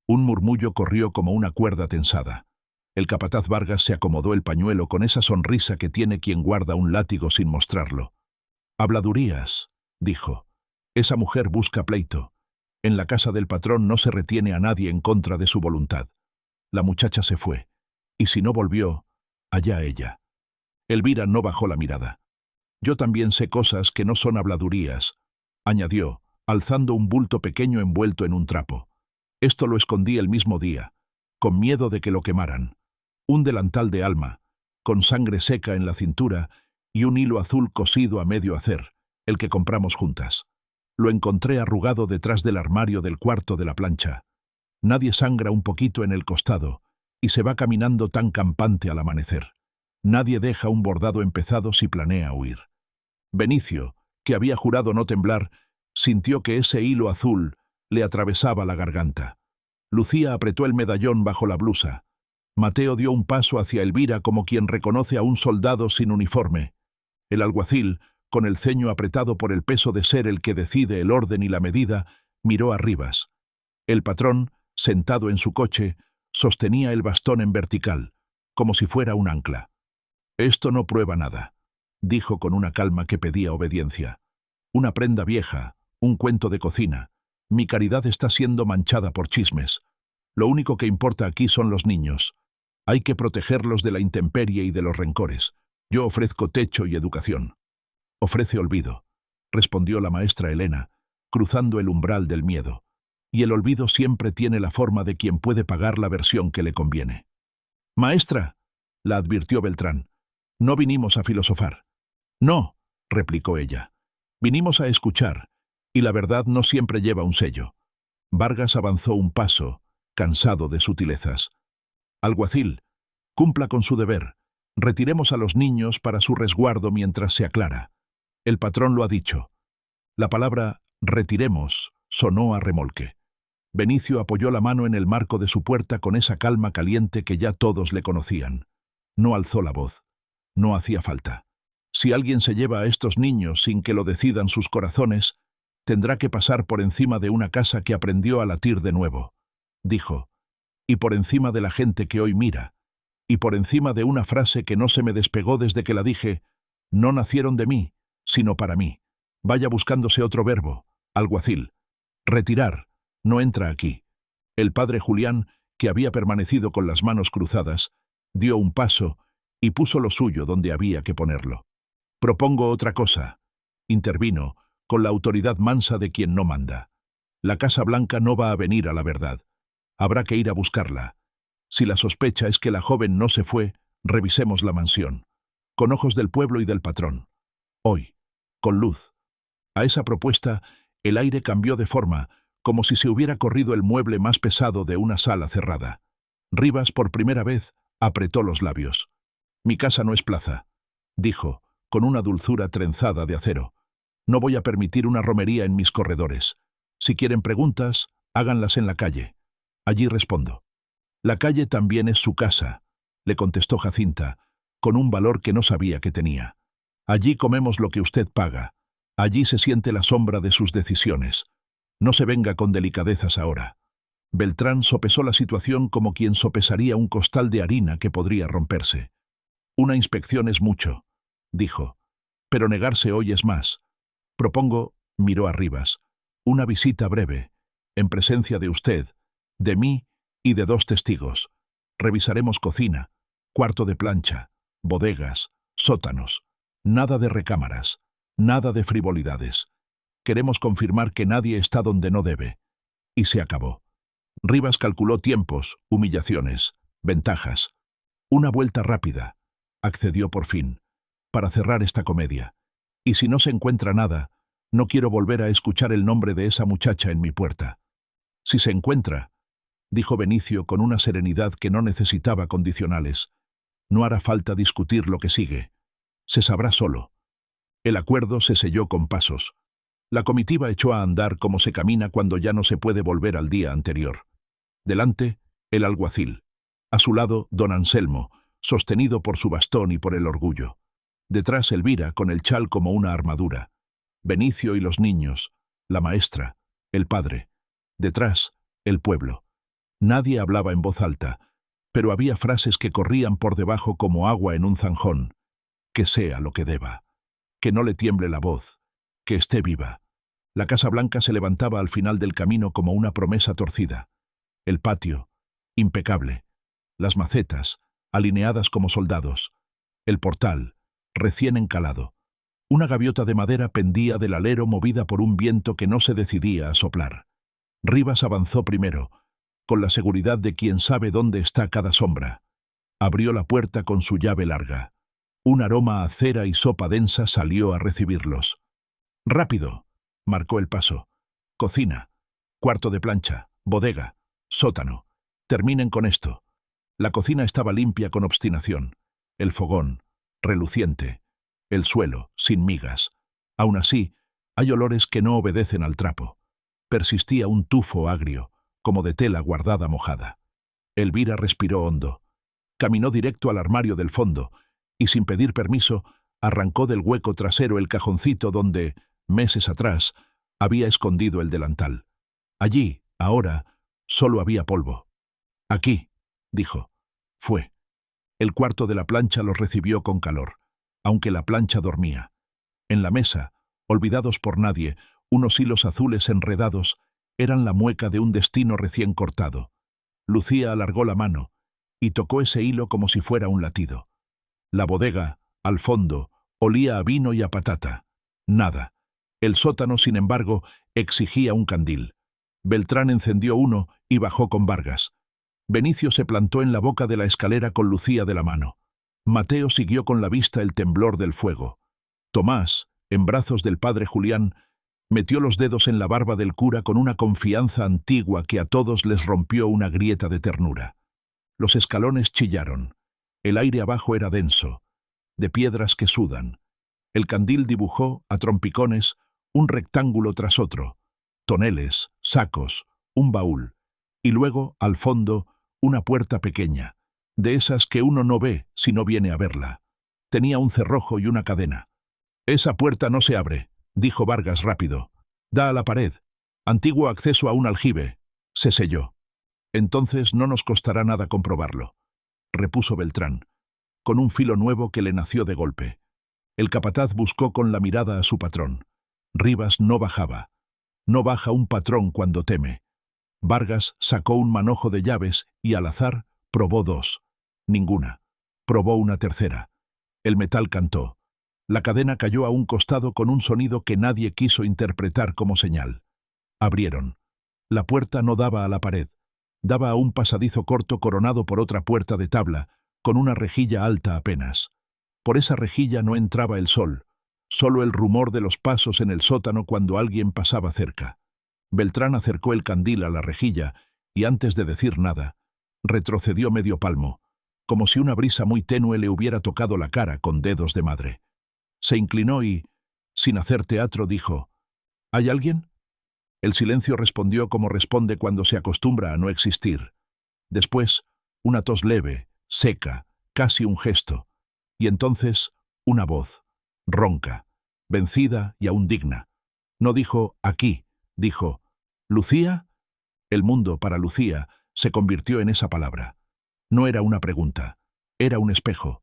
Un murmullo corrió como una cuerda tensada. El capataz Vargas se acomodó el pañuelo con esa sonrisa que tiene quien guarda un látigo sin mostrarlo. «Habladurías», dijo. «Esa mujer busca pleito. En la casa del patrón no se retiene a nadie en contra de su voluntad. La muchacha se fue, y si no volvió, allá ella». Elvira no bajó la mirada. «Yo también sé cosas que no son habladurías», añadió, alzando un bulto pequeño envuelto en un trapo. «Esto lo escondí el mismo día, con miedo de que lo quemaran. Un delantal de Alma, con sangre seca en la cintura y un hilo azul cosido a medio hacer, el que compramos juntas. Lo encontré arrugado detrás del armario del cuarto de la plancha. Nadie sangra un poquito en el costado y se va caminando tan campante al amanecer. Nadie deja un bordado empezado si planea huir». Benicio, que había jurado no temblar, sintió que ese hilo azul le atravesaba la garganta. Lucía apretó el medallón bajo la blusa. Mateo dio un paso hacia Elvira como quien reconoce a un soldado sin uniforme. El alguacil, con el ceño apretado por el peso de ser el que decide el orden y la medida, miró a Rivas. El patrón, sentado en su coche, sostenía el bastón en vertical, como si fuera un ancla. «Esto no prueba nada», dijo con una calma que pedía obediencia. Una prenda vieja, un cuento de cocina. Mi caridad está siendo manchada por chismes. Lo único que importa aquí son los niños. Hay que protegerlos de la intemperie y de los rencores. Yo ofrezco techo y educación. Ofrece olvido, respondió la maestra Elena, cruzando el umbral del miedo. Y el olvido siempre tiene la forma de quien puede pagar la versión que le conviene. Maestra, la advirtió Beltrán, no vinimos a filosofar. No, replicó ella. Vinimos a escuchar, y la verdad no siempre lleva un sello. Vargas avanzó un paso, cansado de sutilezas. Alguacil, cumpla con su deber. Retiremos a los niños para su resguardo mientras se aclara. El patrón lo ha dicho. La palabra retiremos sonó a remolque. Benicio apoyó la mano en el marco de su puerta con esa calma caliente que ya todos le conocían. No alzó la voz. No hacía falta. Si alguien se lleva a estos niños sin que lo decidan sus corazones, tendrá que pasar por encima de una casa que aprendió a latir de nuevo, dijo, y por encima de la gente que hoy mira, y por encima de una frase que no se me despegó desde que la dije, no nacieron de mí, sino para mí. Vaya buscándose otro verbo, alguacil. Retirar, no entra aquí. El padre Julián, que había permanecido con las manos cruzadas, dio un paso y puso lo suyo donde había que ponerlo. Propongo otra cosa, intervino, con la autoridad mansa de quien no manda. La Casa Blanca no va a venir a la verdad. Habrá que ir a buscarla. Si la sospecha es que la joven no se fue, revisemos la mansión. Con ojos del pueblo y del patrón. Hoy, con luz. A esa propuesta, el aire cambió de forma, como si se hubiera corrido el mueble más pesado de una sala cerrada. Rivas, por primera vez, apretó los labios. Mi casa no es plaza, dijo, con una dulzura trenzada de acero. No voy a permitir una romería en mis corredores. Si quieren preguntas, háganlas en la calle. Allí respondo. La calle también es su casa, le contestó Jacinta, con un valor que no sabía que tenía. Allí comemos lo que usted paga. Allí se siente la sombra de sus decisiones. No se venga con delicadezas ahora. Beltrán sopesó la situación como quien sopesaría un costal de harina que podría romperse. Una inspección es mucho, dijo, pero negarse hoy es más. Propongo, miró a Rivas, una visita breve, en presencia de usted, de mí y de 2 testigos. Revisaremos cocina, cuarto de plancha, bodegas, sótanos. Nada de recámaras, nada de frivolidades. Queremos confirmar que nadie está donde no debe. Y se acabó. Rivas calculó tiempos, humillaciones, ventajas. Una vuelta rápida. Accedió por fin, para cerrar esta comedia. Y si no se encuentra nada, no quiero volver a escuchar el nombre de esa muchacha en mi puerta. Si se encuentra, dijo Benicio con una serenidad que no necesitaba condicionales, no hará falta discutir lo que sigue. Se sabrá solo. El acuerdo se selló con pasos. La comitiva echó a andar como se camina cuando ya no se puede volver al día anterior. Delante, el alguacil. A su lado, don Anselmo, sostenido por su bastón y por el orgullo. Detrás Elvira, con el chal como una armadura. Benicio y los niños, la maestra, el padre. Detrás, el pueblo. Nadie hablaba en voz alta, pero había frases que corrían por debajo como agua en un zanjón. Que sea lo que deba. Que no le tiemble la voz. Que esté viva. La Casa Blanca se levantaba al final del camino como una promesa torcida. El patio, impecable. Las macetas, alineadas como soldados. El portal, recién encalado. Una gaviota de madera pendía del alero movida por un viento que no se decidía a soplar. Rivas avanzó primero, con la seguridad de quien sabe dónde está cada sombra. Abrió la puerta con su llave larga. Un aroma a cera y sopa densa salió a recibirlos. «Rápido», marcó el paso. «Cocina, cuarto de plancha, bodega, sótano. Terminen con esto». La cocina estaba limpia con obstinación. El fogón, reluciente. El suelo, sin migas. Aún así, hay olores que no obedecen al trapo. Persistía un tufo agrio, como de tela guardada mojada. Elvira respiró hondo. Caminó directo al armario del fondo y, sin pedir permiso, arrancó del hueco trasero el cajoncito donde, meses atrás, había escondido el delantal. Allí, ahora, solo había polvo. «Aquí», dijo. Fue. El cuarto de la plancha los recibió con calor. aunque la plancha dormía. En la mesa, olvidados por nadie, unos hilos azules enredados eran la mueca de un destino recién cortado. Lucía alargó la mano y tocó ese hilo como si fuera un latido. La bodega, al fondo, olía a vino y a patata. Nada. El sótano, sin embargo, exigía un candil. Beltrán encendió uno y bajó con Vargas. Benicio se plantó en la boca de la escalera con Lucía de la mano. Mateo siguió con la vista el temblor del fuego. Tomás, en brazos del padre Julián, metió los dedos en la barba del cura con una confianza antigua que a todos les rompió una grieta de ternura. Los escalones chillaron. El aire abajo era denso, de piedras que sudan. El candil dibujó, a trompicones, un rectángulo tras otro, toneles, sacos, un baúl, y luego, al fondo, una puerta pequeña, de esas que uno no ve si no viene a verla. Tenía un cerrojo y una cadena. «Esa puerta no se abre», dijo Vargas rápido. «Da a la pared. Antiguo acceso a un aljibe». Se selló. «Entonces no nos costará nada comprobarlo», repuso Beltrán, con un filo nuevo que le nació de golpe. El capataz buscó con la mirada a su patrón. Rivas no bajaba. No baja un patrón cuando teme. Vargas sacó un manojo de llaves y al azar probó dos. Ninguna. Probó una tercera. El metal cantó. La cadena cayó a un costado con un sonido que nadie quiso interpretar como señal. Abrieron. La puerta no daba a la pared. Daba a un pasadizo corto coronado por otra puerta de tabla, con una rejilla alta apenas. Por esa rejilla no entraba el sol, solo el rumor de los pasos en el sótano cuando alguien pasaba cerca. Beltrán acercó el candil a la rejilla y, antes de decir nada, retrocedió medio palmo, como si una brisa muy tenue le hubiera tocado la cara con dedos de madre. Se inclinó y, sin hacer teatro, dijo: «¿Hay alguien?». El silencio respondió como responde cuando se acostumbra a no existir. Después, una tos leve, seca, casi un gesto. Y entonces, una voz, ronca, vencida y aún digna. No dijo «aquí», dijo «¿Lucía?». El mundo, para Lucía, se convirtió en esa palabra. No era una pregunta, era un espejo.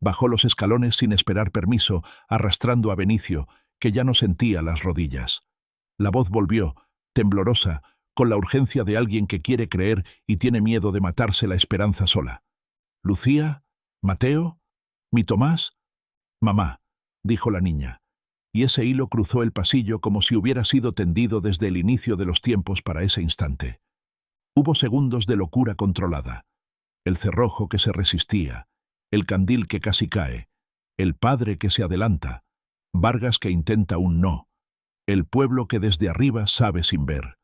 Bajó los escalones sin esperar permiso, arrastrando a Benicio, que ya no sentía las rodillas. La voz volvió, temblorosa, con la urgencia de alguien que quiere creer y tiene miedo de matarse la esperanza sola. «¿Lucía? ¿Mateo? ¿Mi Tomás?». «Mamá», dijo la niña, y ese hilo cruzó el pasillo como si hubiera sido tendido desde el inicio de los tiempos para ese instante. Hubo segundos de locura controlada. El cerrojo que se resistía, el candil que casi cae, el padre que se adelanta, Vargas que intenta un no, el pueblo que desde arriba sabe sin ver.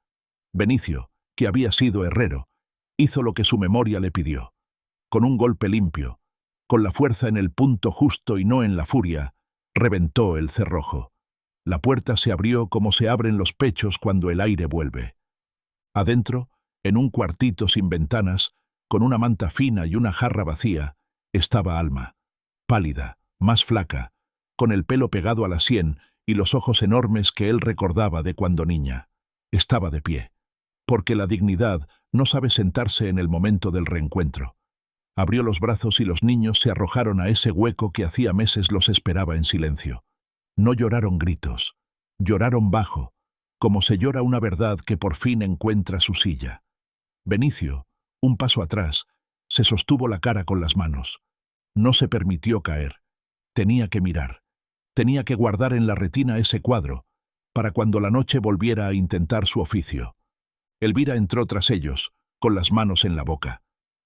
Benicio, que había sido herrero, hizo lo que su memoria le pidió. Con un golpe limpio, con la fuerza en el punto justo y no en la furia, reventó el cerrojo. La puerta se abrió como se abren los pechos cuando el aire vuelve. Adentro, en un cuartito sin ventanas, con una manta fina y una jarra vacía, estaba Alma, pálida, más flaca, con el pelo pegado a la sien y los ojos enormes que él recordaba de cuando niña. Estaba de pie, porque la dignidad no sabe sentarse en el momento del reencuentro. Abrió los brazos y los niños se arrojaron a ese hueco que hacía meses los esperaba en silencio. No lloraron gritos, lloraron bajo, como se llora una verdad que por fin encuentra su silla. Benicio, un paso atrás, se sostuvo la cara con las manos. No se permitió caer. Tenía que mirar. Tenía que guardar en la retina ese cuadro, para cuando la noche volviera a intentar su oficio. Elvira entró tras ellos, con las manos en la boca.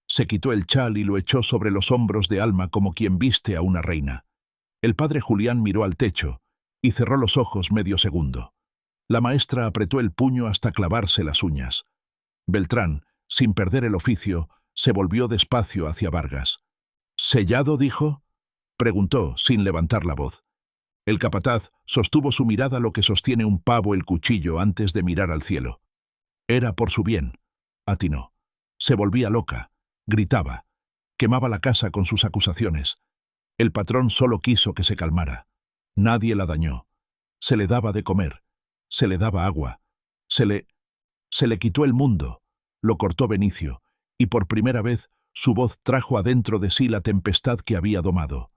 Se quitó el chal y lo echó sobre los hombros de Alma como quien viste a una reina. El padre Julián miró al techo y cerró los ojos medio segundo. La maestra apretó el puño hasta clavarse las uñas. Beltrán, sin perder el oficio, se volvió despacio hacia Vargas. «¿Sellado?» dijo. Preguntó, sin levantar la voz. El capataz sostuvo su mirada lo que sostiene un pavo el cuchillo antes de mirar al cielo. Era por su bien, atinó. Se volvía loca, gritaba, quemaba la casa con sus acusaciones. El patrón solo quiso que se calmara. Nadie la dañó. Se le daba de comer, se le daba agua, se le quitó el mundo, lo cortó Benicio, y por primera vez su voz trajo adentro de sí la tempestad que había domado.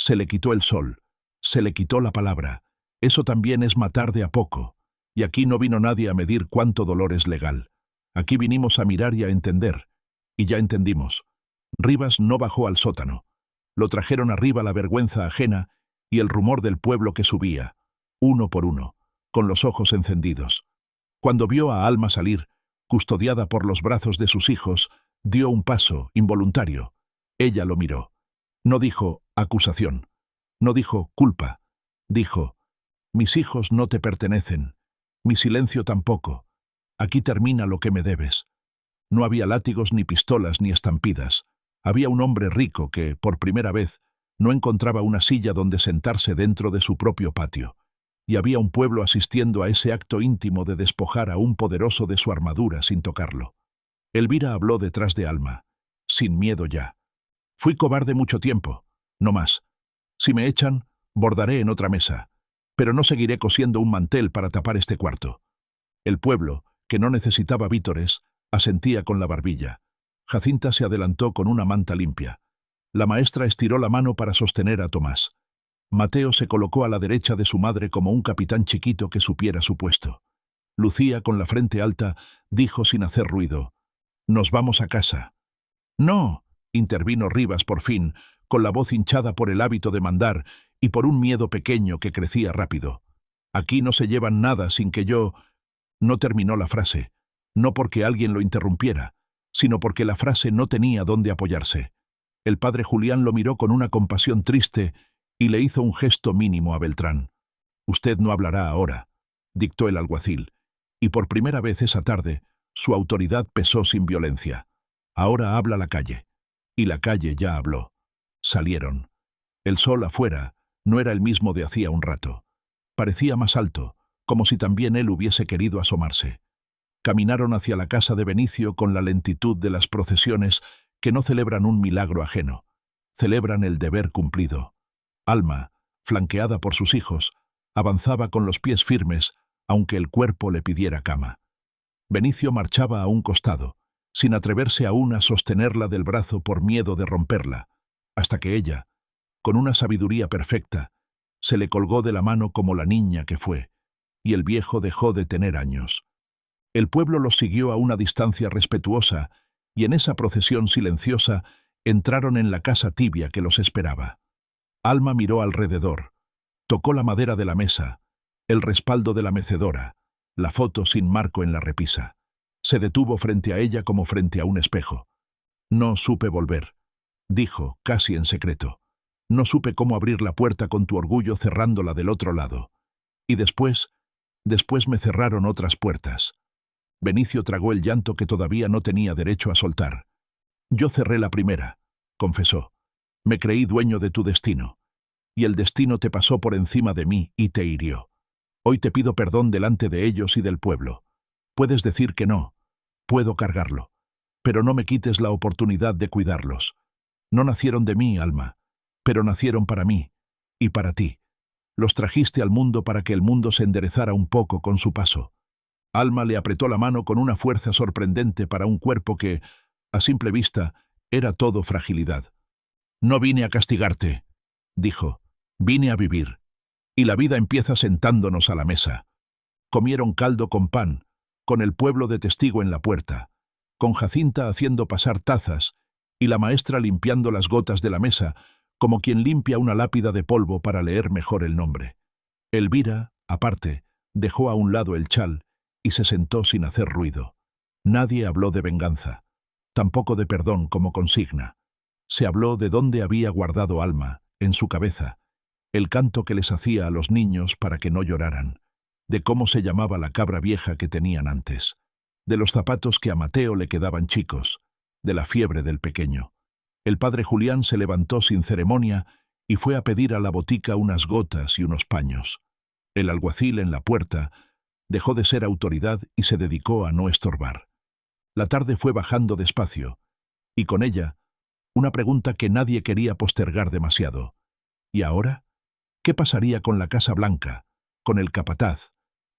Se le quitó el sol, se le quitó la palabra. Eso también es matar de a poco. Y aquí no vino nadie a medir cuánto dolor es legal. Aquí vinimos a mirar y a entender. Y ya entendimos. Rivas no bajó al sótano. Lo trajeron arriba la vergüenza ajena y el rumor del pueblo que subía, uno por uno, con los ojos encendidos. Cuando vio a Alma salir, custodiada por los brazos de sus hijos, dio un paso, involuntario. Ella lo miró. No dijo acusación. No dijo culpa. Dijo, mis hijos no te pertenecen. Mi silencio tampoco. Aquí termina lo que me debes. No había látigos, ni pistolas, ni estampidas. Había un hombre rico que, por primera vez, no encontraba una silla donde sentarse dentro de su propio patio. Y había un pueblo asistiendo a ese acto íntimo de despojar a un poderoso de su armadura sin tocarlo. Elvira habló detrás de Alma, sin miedo ya. Fui cobarde mucho tiempo, no más. Si me echan, bordaré en otra mesa, pero no seguiré cosiendo un mantel para tapar este cuarto. El pueblo, que no necesitaba vítores, asentía con la barbilla. Jacinta se adelantó con una manta limpia. La maestra estiró la mano para sostener a Tomás. Mateo se colocó a la derecha de su madre como un capitán chiquito que supiera su puesto. Lucía, con la frente alta, dijo sin hacer ruido, «Nos vamos a casa». «No», intervino Rivas por fin, con la voz hinchada por el hábito de mandar y por un miedo pequeño que crecía rápido. «Aquí no se llevan nada sin que yo...». No terminó la frase, no porque alguien lo interrumpiera, sino porque la frase no tenía dónde apoyarse. El padre Julián lo miró con una compasión triste y le hizo un gesto mínimo a Beltrán. «Usted no hablará ahora», dictó el alguacil, y por primera vez esa tarde su autoridad pesó sin violencia. «Ahora habla la calle». Y la calle ya habló. Salieron. El sol afuera no era el mismo de hacía un rato. Parecía más alto, como si también él hubiese querido asomarse. Caminaron hacia la casa de Benicio con la lentitud de las procesiones que no celebran un milagro ajeno, celebran el deber cumplido. Alma, flanqueada por sus hijos, avanzaba con los pies firmes, aunque el cuerpo le pidiera cama. Benicio marchaba a un costado, sin atreverse aún a sostenerla del brazo por miedo de romperla, hasta que ella, con una sabiduría perfecta, se le colgó de la mano como la niña que fue, y el viejo dejó de tener años. El pueblo los siguió a una distancia respetuosa, y en esa procesión silenciosa entraron en la casa tibia que los esperaba. Alma miró alrededor, tocó la madera de la mesa, el respaldo de la mecedora, la foto sin marco en la repisa. Se detuvo frente a ella como frente a un espejo. «No supe volver», dijo, casi en secreto. «No supe cómo abrir la puerta con tu orgullo cerrándola del otro lado. Y después me cerraron otras puertas». Benicio tragó el llanto que todavía no tenía derecho a soltar. «Yo cerré la primera», confesó. «Me creí dueño de tu destino. Y el destino te pasó por encima de mí y te hirió. Hoy te pido perdón delante de ellos y del pueblo. Puedes decir que no, puedo cargarlo, pero no me quites la oportunidad de cuidarlos. No nacieron de mí, Alma, pero nacieron para mí y para ti. Los trajiste al mundo para que el mundo se enderezara un poco con su paso». Alma le apretó la mano con una fuerza sorprendente para un cuerpo que, a simple vista, era todo fragilidad. «No vine a castigarte», dijo, «vine a vivir. Y la vida empieza sentándonos a la mesa». Comieron caldo con pan, con el pueblo de testigo en la puerta, con Jacinta haciendo pasar tazas y la maestra limpiando las gotas de la mesa, como quien limpia una lápida de polvo para leer mejor el nombre. Elvira, aparte, dejó a un lado el chal y se sentó sin hacer ruido. Nadie habló de venganza, tampoco de perdón como consigna. Se habló de dónde había guardado Alma, en su cabeza, el canto que les hacía a los niños para que no lloraran, de cómo se llamaba la cabra vieja que tenían antes, de los zapatos que a Mateo le quedaban chicos, de la fiebre del pequeño. El padre Julián se levantó sin ceremonia y fue a pedir a la botica unas gotas y unos paños. El alguacil en la puerta dejó de ser autoridad y se dedicó a no estorbar. La tarde fue bajando despacio, y con ella, una pregunta que nadie quería postergar demasiado. ¿Y ahora? ¿Qué pasaría con la Casa Blanca, con el capataz,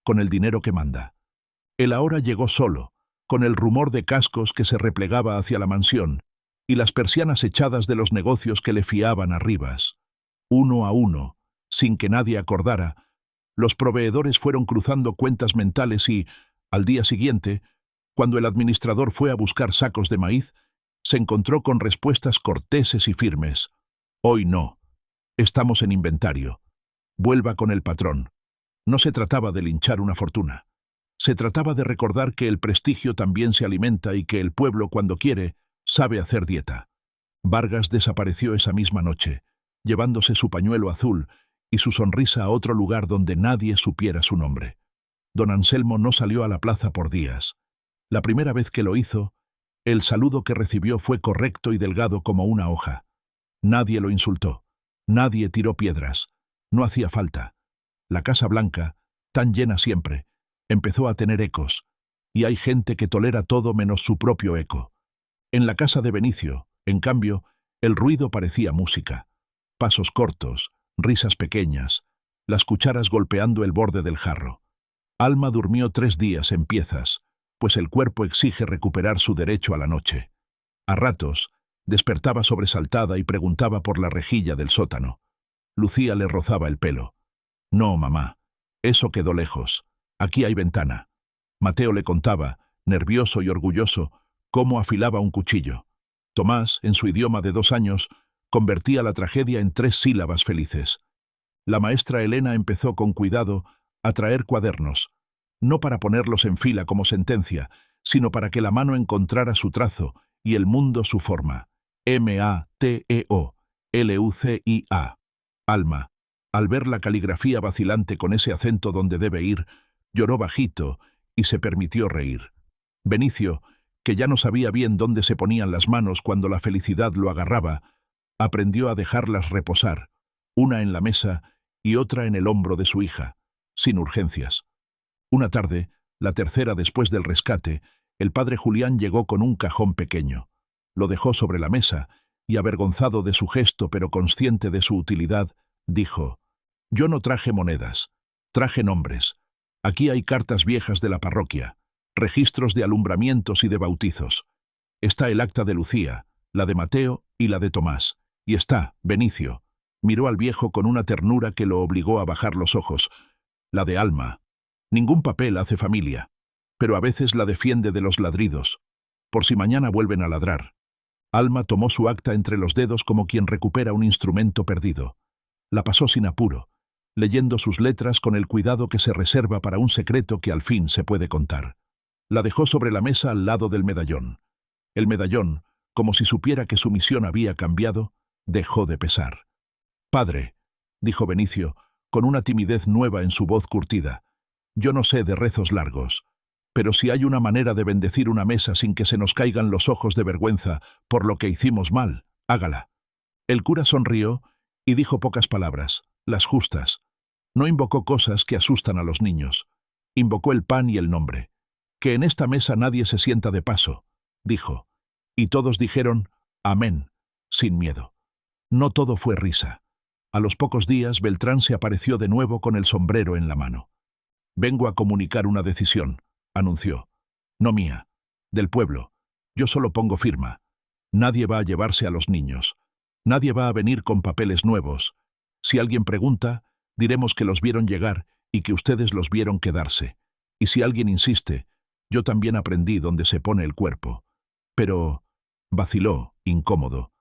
con el dinero que manda? El ahora llegó solo, con el rumor de cascos que se replegaba hacia la mansión, y las persianas echadas de los negocios que le fiaban a Rivas. Uno a uno, sin que nadie acordara, los proveedores fueron cruzando cuentas mentales y, al día siguiente, cuando el administrador fue a buscar sacos de maíz, se encontró con respuestas corteses y firmes. Hoy no. Estamos en inventario. Vuelva con el patrón. No se trataba de linchar una fortuna. Se trataba de recordar que el prestigio también se alimenta y que el pueblo, cuando quiere, sabe hacer dieta. Vargas desapareció esa misma noche, llevándose su pañuelo azul y su sonrisa a otro lugar donde nadie supiera su nombre. Don Anselmo no salió a la plaza por días. La primera vez que lo hizo, el saludo que recibió fue correcto y delgado como una hoja. Nadie lo insultó. Nadie tiró piedras. No hacía falta. La Casa Blanca, tan llena siempre, empezó a tener ecos, y hay gente que tolera todo menos su propio eco. En la casa de Benicio, en cambio, el ruido parecía música. Pasos cortos, risas pequeñas, las cucharas golpeando el borde del jarro. Alma durmió 3 días en piezas, pues el cuerpo exige recuperar su derecho a la noche. A ratos, despertaba sobresaltada y preguntaba por la rejilla del sótano. Lucía le rozaba el pelo. No, mamá, eso quedó lejos. Aquí hay ventana. Mateo le contaba, nervioso y orgulloso, cómo afilaba un cuchillo. Tomás, en su idioma de 2 años, convertía la tragedia en 3 sílabas felices. La maestra Elena empezó con cuidado a traer cuadernos, no para ponerlos en fila como sentencia, sino para que la mano encontrara su trazo y el mundo su forma. Mateo, Lucia. Alma, al ver la caligrafía vacilante con ese acento donde debe ir, lloró bajito y se permitió reír. Benicio, que ya no sabía bien dónde se ponían las manos cuando la felicidad lo agarraba, aprendió a dejarlas reposar, una en la mesa y otra en el hombro de su hija, sin urgencias. Una tarde, la tercera después del rescate, el padre Julián llegó con un cajón pequeño. Lo dejó sobre la mesa y, avergonzado de su gesto pero consciente de su utilidad, dijo: «Yo no traje monedas, traje nombres. Aquí hay cartas viejas de la parroquia, registros de alumbramientos y de bautizos. Está el acta de Lucía, la de Mateo y la de Tomás. Y está Benicio». Miró al viejo con una ternura que lo obligó a bajar los ojos. «La de Alma. Ningún papel hace familia, pero a veces la defiende de los ladridos, por si mañana vuelven a ladrar». Alma tomó su acta entre los dedos como quien recupera un instrumento perdido. La pasó sin apuro, leyendo sus letras con el cuidado que se reserva para un secreto que al fin se puede contar. La dejó sobre la mesa al lado del medallón. El medallón, como si supiera que su misión había cambiado, dejó de pesar. «Padre», dijo Benicio, con una timidez nueva en su voz curtida, «yo no sé de rezos largos, pero si hay una manera de bendecir una mesa sin que se nos caigan los ojos de vergüenza por lo que hicimos mal, hágala». El cura sonrió y dijo pocas palabras, las justas. No invocó cosas que asustan a los niños. Invocó el pan y el nombre. «Que en esta mesa nadie se sienta de paso», dijo. Y todos dijeron «Amén», sin miedo. No todo fue risa. A los pocos días, Beltrán se apareció de nuevo con el sombrero en la mano. «Vengo a comunicar una decisión», anunció. «No mía, del pueblo. Yo solo pongo firma. Nadie va a llevarse a los niños. Nadie va a venir con papeles nuevos. Si alguien pregunta, diremos que los vieron llegar y que ustedes los vieron quedarse. Y si alguien insiste, yo también aprendí dónde se pone el cuerpo. Pero», vaciló, incómodo,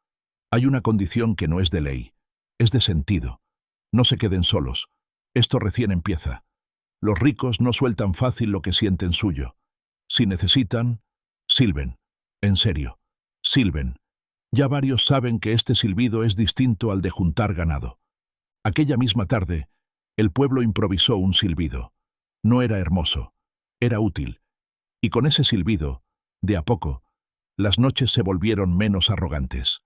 «hay una condición que no es de ley. Es de sentido. No se queden solos. Esto recién empieza. Los ricos no sueltan fácil lo que sienten suyo. Si necesitan, silben. En serio, silben. Ya varios saben que este silbido es distinto al de juntar ganado». Aquella misma tarde, el pueblo improvisó un silbido. No era hermoso, era útil. Y con ese silbido, de a poco, las noches se volvieron menos arrogantes.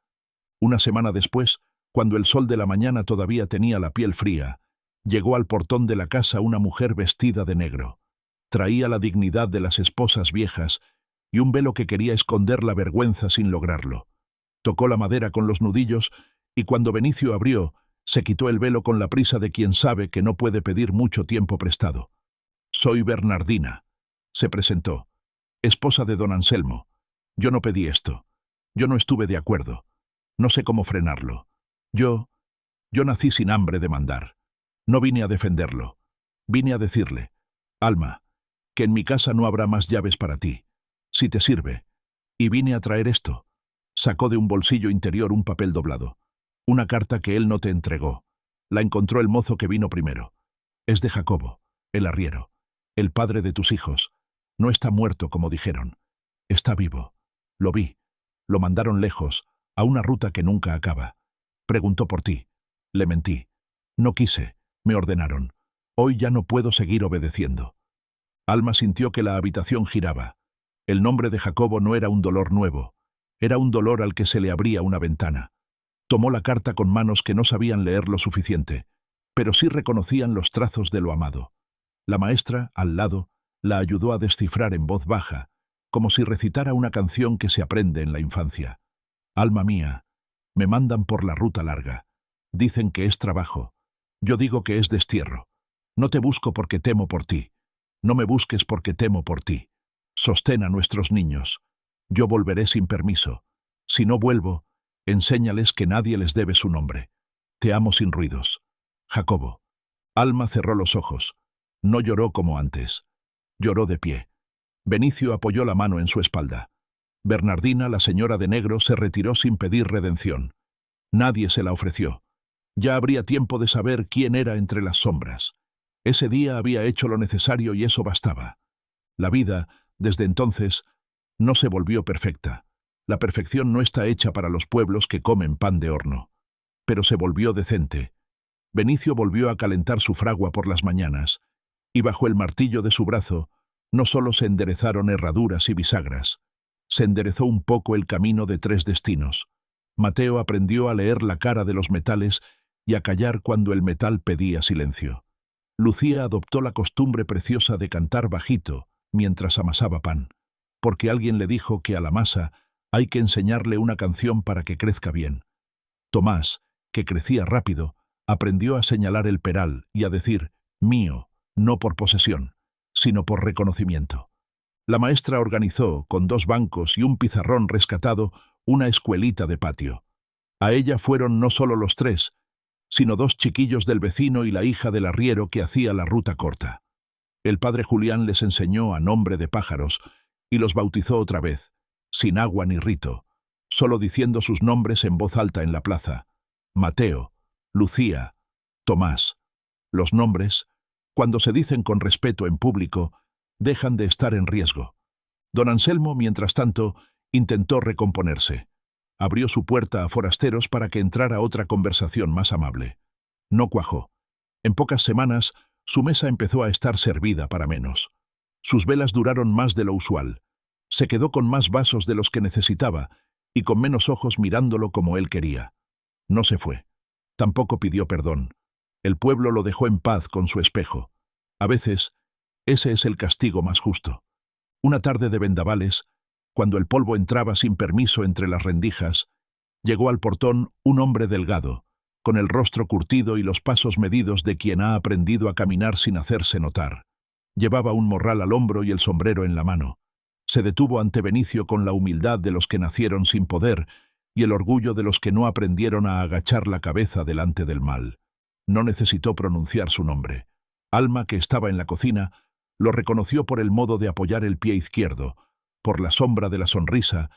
Una semana después, cuando el sol de la mañana todavía tenía la piel fría, llegó al portón de la casa una mujer vestida de negro. Traía la dignidad de las esposas viejas y un velo que quería esconder la vergüenza sin lograrlo. Tocó la madera con los nudillos y cuando Benicio abrió, se quitó el velo con la prisa de quien sabe que no puede pedir mucho tiempo prestado. «Soy Bernardina», se presentó, «esposa de don Anselmo. Yo no pedí esto. Yo no estuve de acuerdo. No sé cómo frenarlo. Yo Yo nací sin hambre de mandar. No vine a defenderlo. Vine a decirle, Alma, que en mi casa no habrá más llaves para ti, si te sirve. Y vine a traer esto. Sacó de un bolsillo interior un papel doblado. Una carta que él no te entregó. La encontró el mozo que vino primero. Es de Jacobo, el arriero, el padre de tus hijos. No está muerto, como dijeron. Está vivo. Lo vi. Lo mandaron lejos, a una ruta que nunca acaba. Preguntó por ti. Le mentí. No quise. Me ordenaron. Hoy ya no puedo seguir obedeciendo. Alma sintió que la habitación giraba. El nombre de Jacobo no era un dolor nuevo. Era un dolor al que se le abría una ventana. Tomó la carta con manos que no sabían leer lo suficiente, pero sí reconocían los trazos de lo amado. La maestra, al lado, la ayudó a descifrar en voz baja, como si recitara una canción que se aprende en la infancia. Alma mía, me mandan por la ruta larga. Dicen que es trabajo. Yo digo que es destierro. No te busco porque temo por ti. No me busques porque temo por ti. Sostén a nuestros niños. Yo volveré sin permiso. Si no vuelvo, enséñales que nadie les debe su nombre. Te amo sin ruidos. Jacobo. Alma cerró los ojos. No lloró como antes. Lloró de pie. Benicio apoyó la mano en su espalda. Bernardina, la señora de negro, se retiró sin pedir redención. Nadie se la ofreció. Ya habría tiempo de saber quién era entre las sombras. Ese día había hecho lo necesario y eso bastaba. La vida, desde entonces, no se volvió perfecta. La perfección no está hecha para los pueblos que comen pan de horno. Pero se volvió decente. Benicio volvió a calentar su fragua por las mañanas, y bajo el martillo de su brazo no solo se enderezaron herraduras y bisagras, se enderezó un poco el camino de 3 destinos. Mateo aprendió a leer la cara de los metales y a callar cuando el metal pedía silencio. Lucía adoptó la costumbre preciosa de cantar bajito mientras amasaba pan, porque alguien le dijo que a la masa hay que enseñarle una canción para que crezca bien. Tomás, que crecía rápido, aprendió a señalar el peral y a decir mío, no por posesión, sino por reconocimiento. La maestra organizó, con 2 bancos y un pizarrón rescatado, una escuelita de patio. A ella fueron no solo los 3, sino 2 chiquillos del vecino y la hija del arriero que hacía la ruta corta. El padre Julián les enseñó a nombre de pájaros y los bautizó otra vez, sin agua ni rito, solo diciendo sus nombres en voz alta en la plaza. Mateo, Lucía, Tomás. Los nombres, cuando se dicen con respeto en público, dejan de estar en riesgo. Don Anselmo, mientras tanto, intentó recomponerse. Abrió su puerta a forasteros para que entrara otra conversación más amable. No cuajó. En pocas semanas, su mesa empezó a estar servida para menos. Sus velas duraron más de lo usual. Se quedó con más vasos de los que necesitaba y con menos ojos mirándolo como él quería. No se fue. Tampoco pidió perdón. El pueblo lo dejó en paz con su espejo. A veces, ese es el castigo más justo. Una tarde de vendavales, cuando el polvo entraba sin permiso entre las rendijas, llegó al portón un hombre delgado, con el rostro curtido y los pasos medidos de quien ha aprendido a caminar sin hacerse notar. Llevaba un morral al hombro y el sombrero en la mano. Se detuvo ante Benicio con la humildad de los que nacieron sin poder y el orgullo de los que no aprendieron a agachar la cabeza delante del mal. No necesitó pronunciar su nombre. Alma, que estaba en la cocina, lo reconoció por el modo de apoyar el pie izquierdo, por la sombra de la sonrisa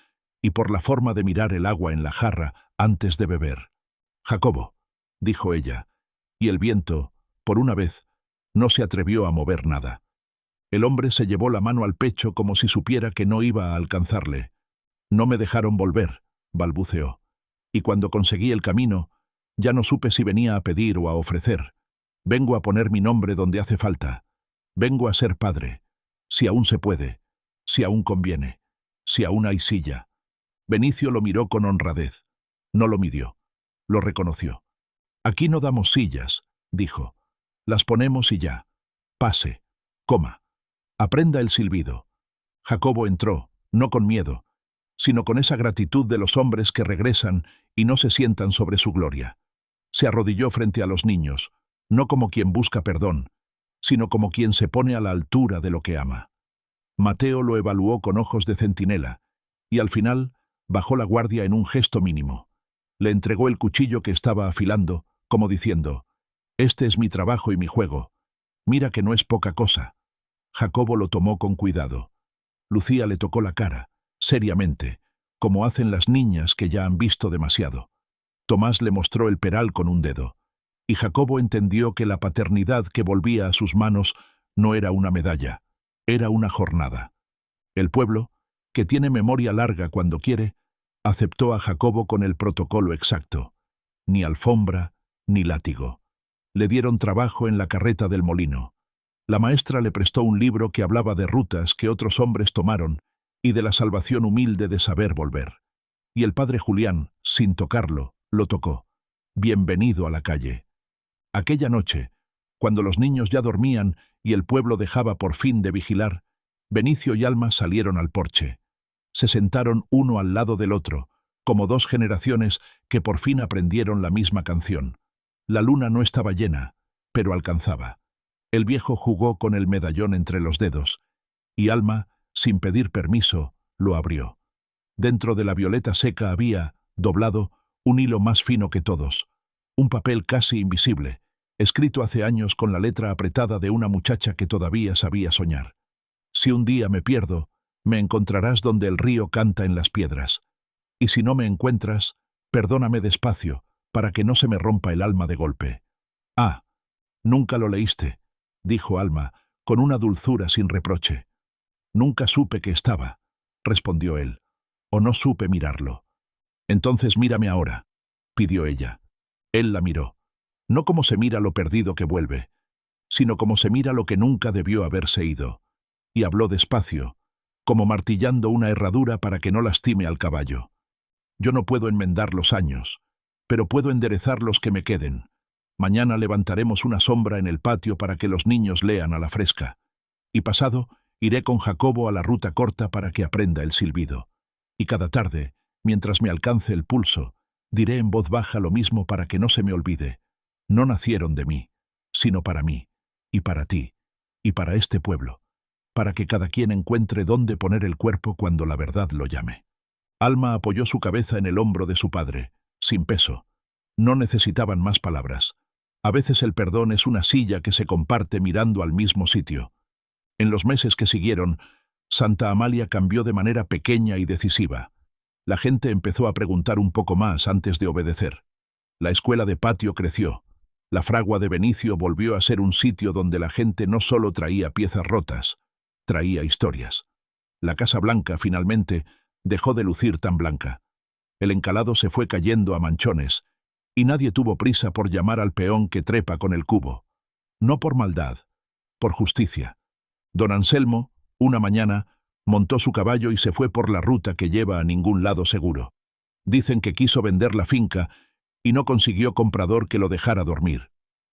y por la forma de mirar el agua en la jarra antes de beber. «Jacobo», dijo ella, y el viento, por una vez, no se atrevió a mover nada. El hombre se llevó la mano al pecho como si supiera que no iba a alcanzarle. «No me dejaron volver», balbuceó, «y cuando conseguí el camino, ya no supe si venía a pedir o a ofrecer. Vengo a poner mi nombre donde hace falta. Vengo a ser padre, si aún se puede, si aún conviene, si aún hay silla». Benicio lo miró con honradez. No lo midió. Lo reconoció. «Aquí no damos sillas», dijo. «Las ponemos y ya. Pase. Coma. Aprenda el silbido». Jacobo entró, no con miedo, sino con esa gratitud de los hombres que regresan y no se sientan sobre su gloria. Se arrodilló frente a los niños, no como quien busca perdón, sino como quien se pone a la altura de lo que ama. Mateo lo evaluó con ojos de centinela, y al final bajó la guardia en un gesto mínimo. Le entregó el cuchillo que estaba afilando, como diciendo, «Este es mi trabajo y mi juego. Mira que no es poca cosa». Jacobo lo tomó con cuidado. Lucía le tocó la cara, seriamente, como hacen las niñas que ya han visto demasiado. Tomás le mostró el peral con un dedo, y Jacobo entendió que la paternidad que volvía a sus manos no era una medalla, era una jornada. El pueblo, que tiene memoria larga cuando quiere, aceptó a Jacobo con el protocolo exacto. Ni alfombra, ni látigo. Le dieron trabajo en la carreta del molino. La maestra le prestó un libro que hablaba de rutas que otros hombres tomaron y de la salvación humilde de saber volver. Y el padre Julián, sin tocarlo, lo tocó. Bienvenido a la calle. Aquella noche, cuando los niños ya dormían y el pueblo dejaba por fin de vigilar, Benicio y Alma salieron al porche. Se sentaron uno al lado del otro, como dos generaciones que por fin aprendieron la misma canción. La luna no estaba llena, pero alcanzaba. El viejo jugó con el medallón entre los dedos, y Alma, sin pedir permiso, lo abrió. Dentro de la violeta seca había, doblado, un hilo más fino que todos, un papel casi invisible, escrito hace años con la letra apretada de una muchacha que todavía sabía soñar. Si un día me pierdo, me encontrarás donde el río canta en las piedras. Y si no me encuentras, perdóname despacio, para que no se me rompa el alma de golpe. Ah, nunca lo leíste, dijo Alma, con una dulzura sin reproche. Nunca supe que estaba, respondió él, o no supe mirarlo. Entonces mírame ahora, pidió ella. Él la miró, no como se mira lo perdido que vuelve, sino como se mira lo que nunca debió haberse ido, y habló despacio, como martillando una herradura para que no lastime al caballo. Yo no puedo enmendar los años, pero puedo enderezar los que me queden. Mañana levantaremos una sombra en el patio para que los niños lean a la fresca. Y pasado, iré con Jacobo a la ruta corta para que aprenda el silbido. Y cada tarde, mientras me alcance el pulso, diré en voz baja lo mismo para que no se me olvide. No nacieron de mí, sino para mí, y para ti, y para este pueblo, para que cada quien encuentre dónde poner el cuerpo cuando la verdad lo llame. Alma apoyó su cabeza en el hombro de su padre, sin peso. No necesitaban más palabras. A veces el perdón es una silla que se comparte mirando al mismo sitio. En los meses que siguieron, Santa Amalia cambió de manera pequeña y decisiva. La gente empezó a preguntar un poco más antes de obedecer. La escuela de patio creció. La fragua de Benicio volvió a ser un sitio donde la gente no solo traía piezas rotas, traía historias. La Casa Blanca, finalmente, dejó de lucir tan blanca. El encalado se fue cayendo a manchones, y nadie tuvo prisa por llamar al peón que trepa con el cubo. No por maldad, por justicia. Don Anselmo, una mañana, montó su caballo y se fue por la ruta que lleva a ningún lado seguro. Dicen que quiso vender la finca y no consiguió comprador que lo dejara dormir.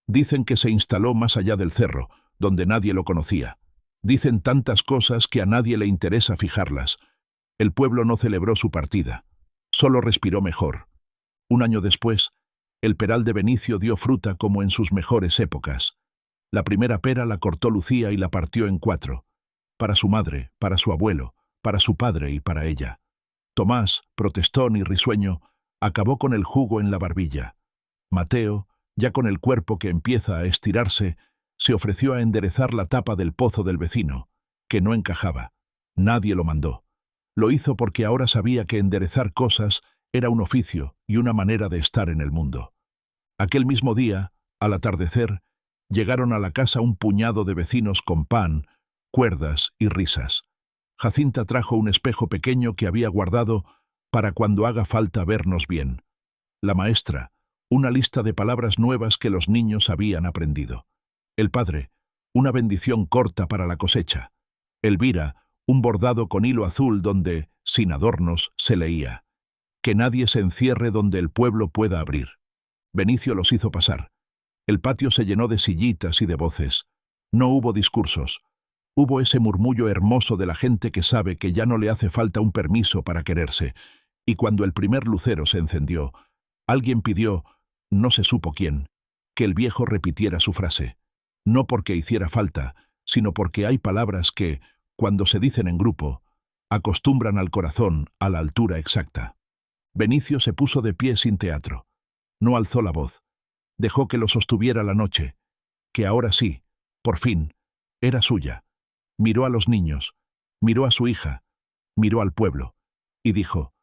Dicen que se instaló más allá del cerro, donde nadie lo conocía. Dicen tantas cosas que a nadie le interesa fijarlas. El pueblo no celebró su partida, solo respiró mejor. Un año después, el peral de Benicio dio fruta como en sus mejores épocas. La primera pera la cortó Lucía y la partió en 4. Para su madre, para su abuelo, para su padre y para ella. Tomás, protestón y risueño, acabó con el jugo en la barbilla. Mateo, ya con el cuerpo que empieza a estirarse, se ofreció a enderezar la tapa del pozo del vecino, que no encajaba. Nadie lo mandó. Lo hizo porque ahora sabía que enderezar cosas era un oficio y una manera de estar en el mundo. Aquel mismo día, al atardecer, llegaron a la casa un puñado de vecinos con pan, cuerdas y risas. Jacinta trajo un espejo pequeño que había guardado para cuando haga falta vernos bien. La maestra, una lista de palabras nuevas que los niños habían aprendido. El padre, una bendición corta para la cosecha. Elvira, un bordado con hilo azul donde, sin adornos, se leía: que nadie se encierre donde el pueblo pueda abrir. Benicio los hizo pasar. El patio se llenó de sillitas y de voces. No hubo discursos. Hubo ese murmullo hermoso de la gente que sabe que ya no le hace falta un permiso para quererse. Y cuando el primer lucero se encendió, alguien pidió, no se supo quién, que el viejo repitiera su frase. No porque hiciera falta, sino porque hay palabras que, cuando se dicen en grupo, acostumbran al corazón a la altura exacta. Benicio se puso de pie sin teatro. No alzó la voz. Dejó que lo sostuviera la noche, que ahora sí, por fin, era suya. Miró a los niños, miró a su hija, miró al pueblo, y dijo,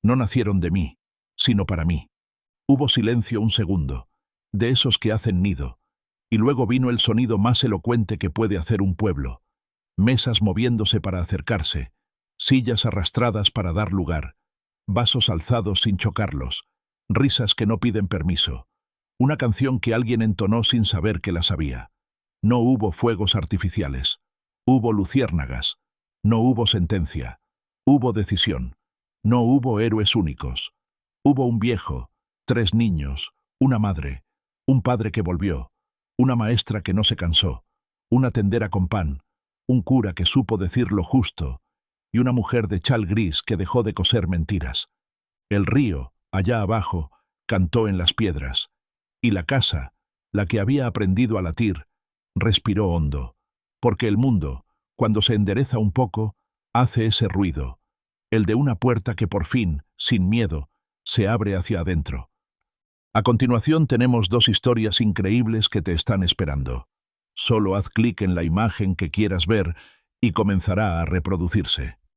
no nacieron de mí, sino para mí. Hubo silencio un segundo, de esos que hacen nido, y luego vino el sonido más elocuente que puede hacer un pueblo. Mesas moviéndose para acercarse, sillas arrastradas para dar lugar, vasos alzados sin chocarlos, risas que no piden permiso, una canción que alguien entonó sin saber que la sabía. No hubo fuegos artificiales, hubo luciérnagas, no hubo sentencia, hubo decisión, no hubo héroes únicos. Hubo un viejo, 3 niños, una madre, un padre que volvió, una maestra que no se cansó, una tendera con pan, un cura que supo decir lo justo, y una mujer de chal gris que dejó de coser mentiras. El río, allá abajo, cantó en las piedras, y la casa, la que había aprendido a latir, respiró hondo, porque el mundo, cuando se endereza un poco, hace ese ruido, el de una puerta que por fin, sin miedo, se abre hacia adentro. A continuación tenemos 2 historias increíbles que te están esperando. Solo haz clic en la imagen que quieras ver y comenzará a reproducirse.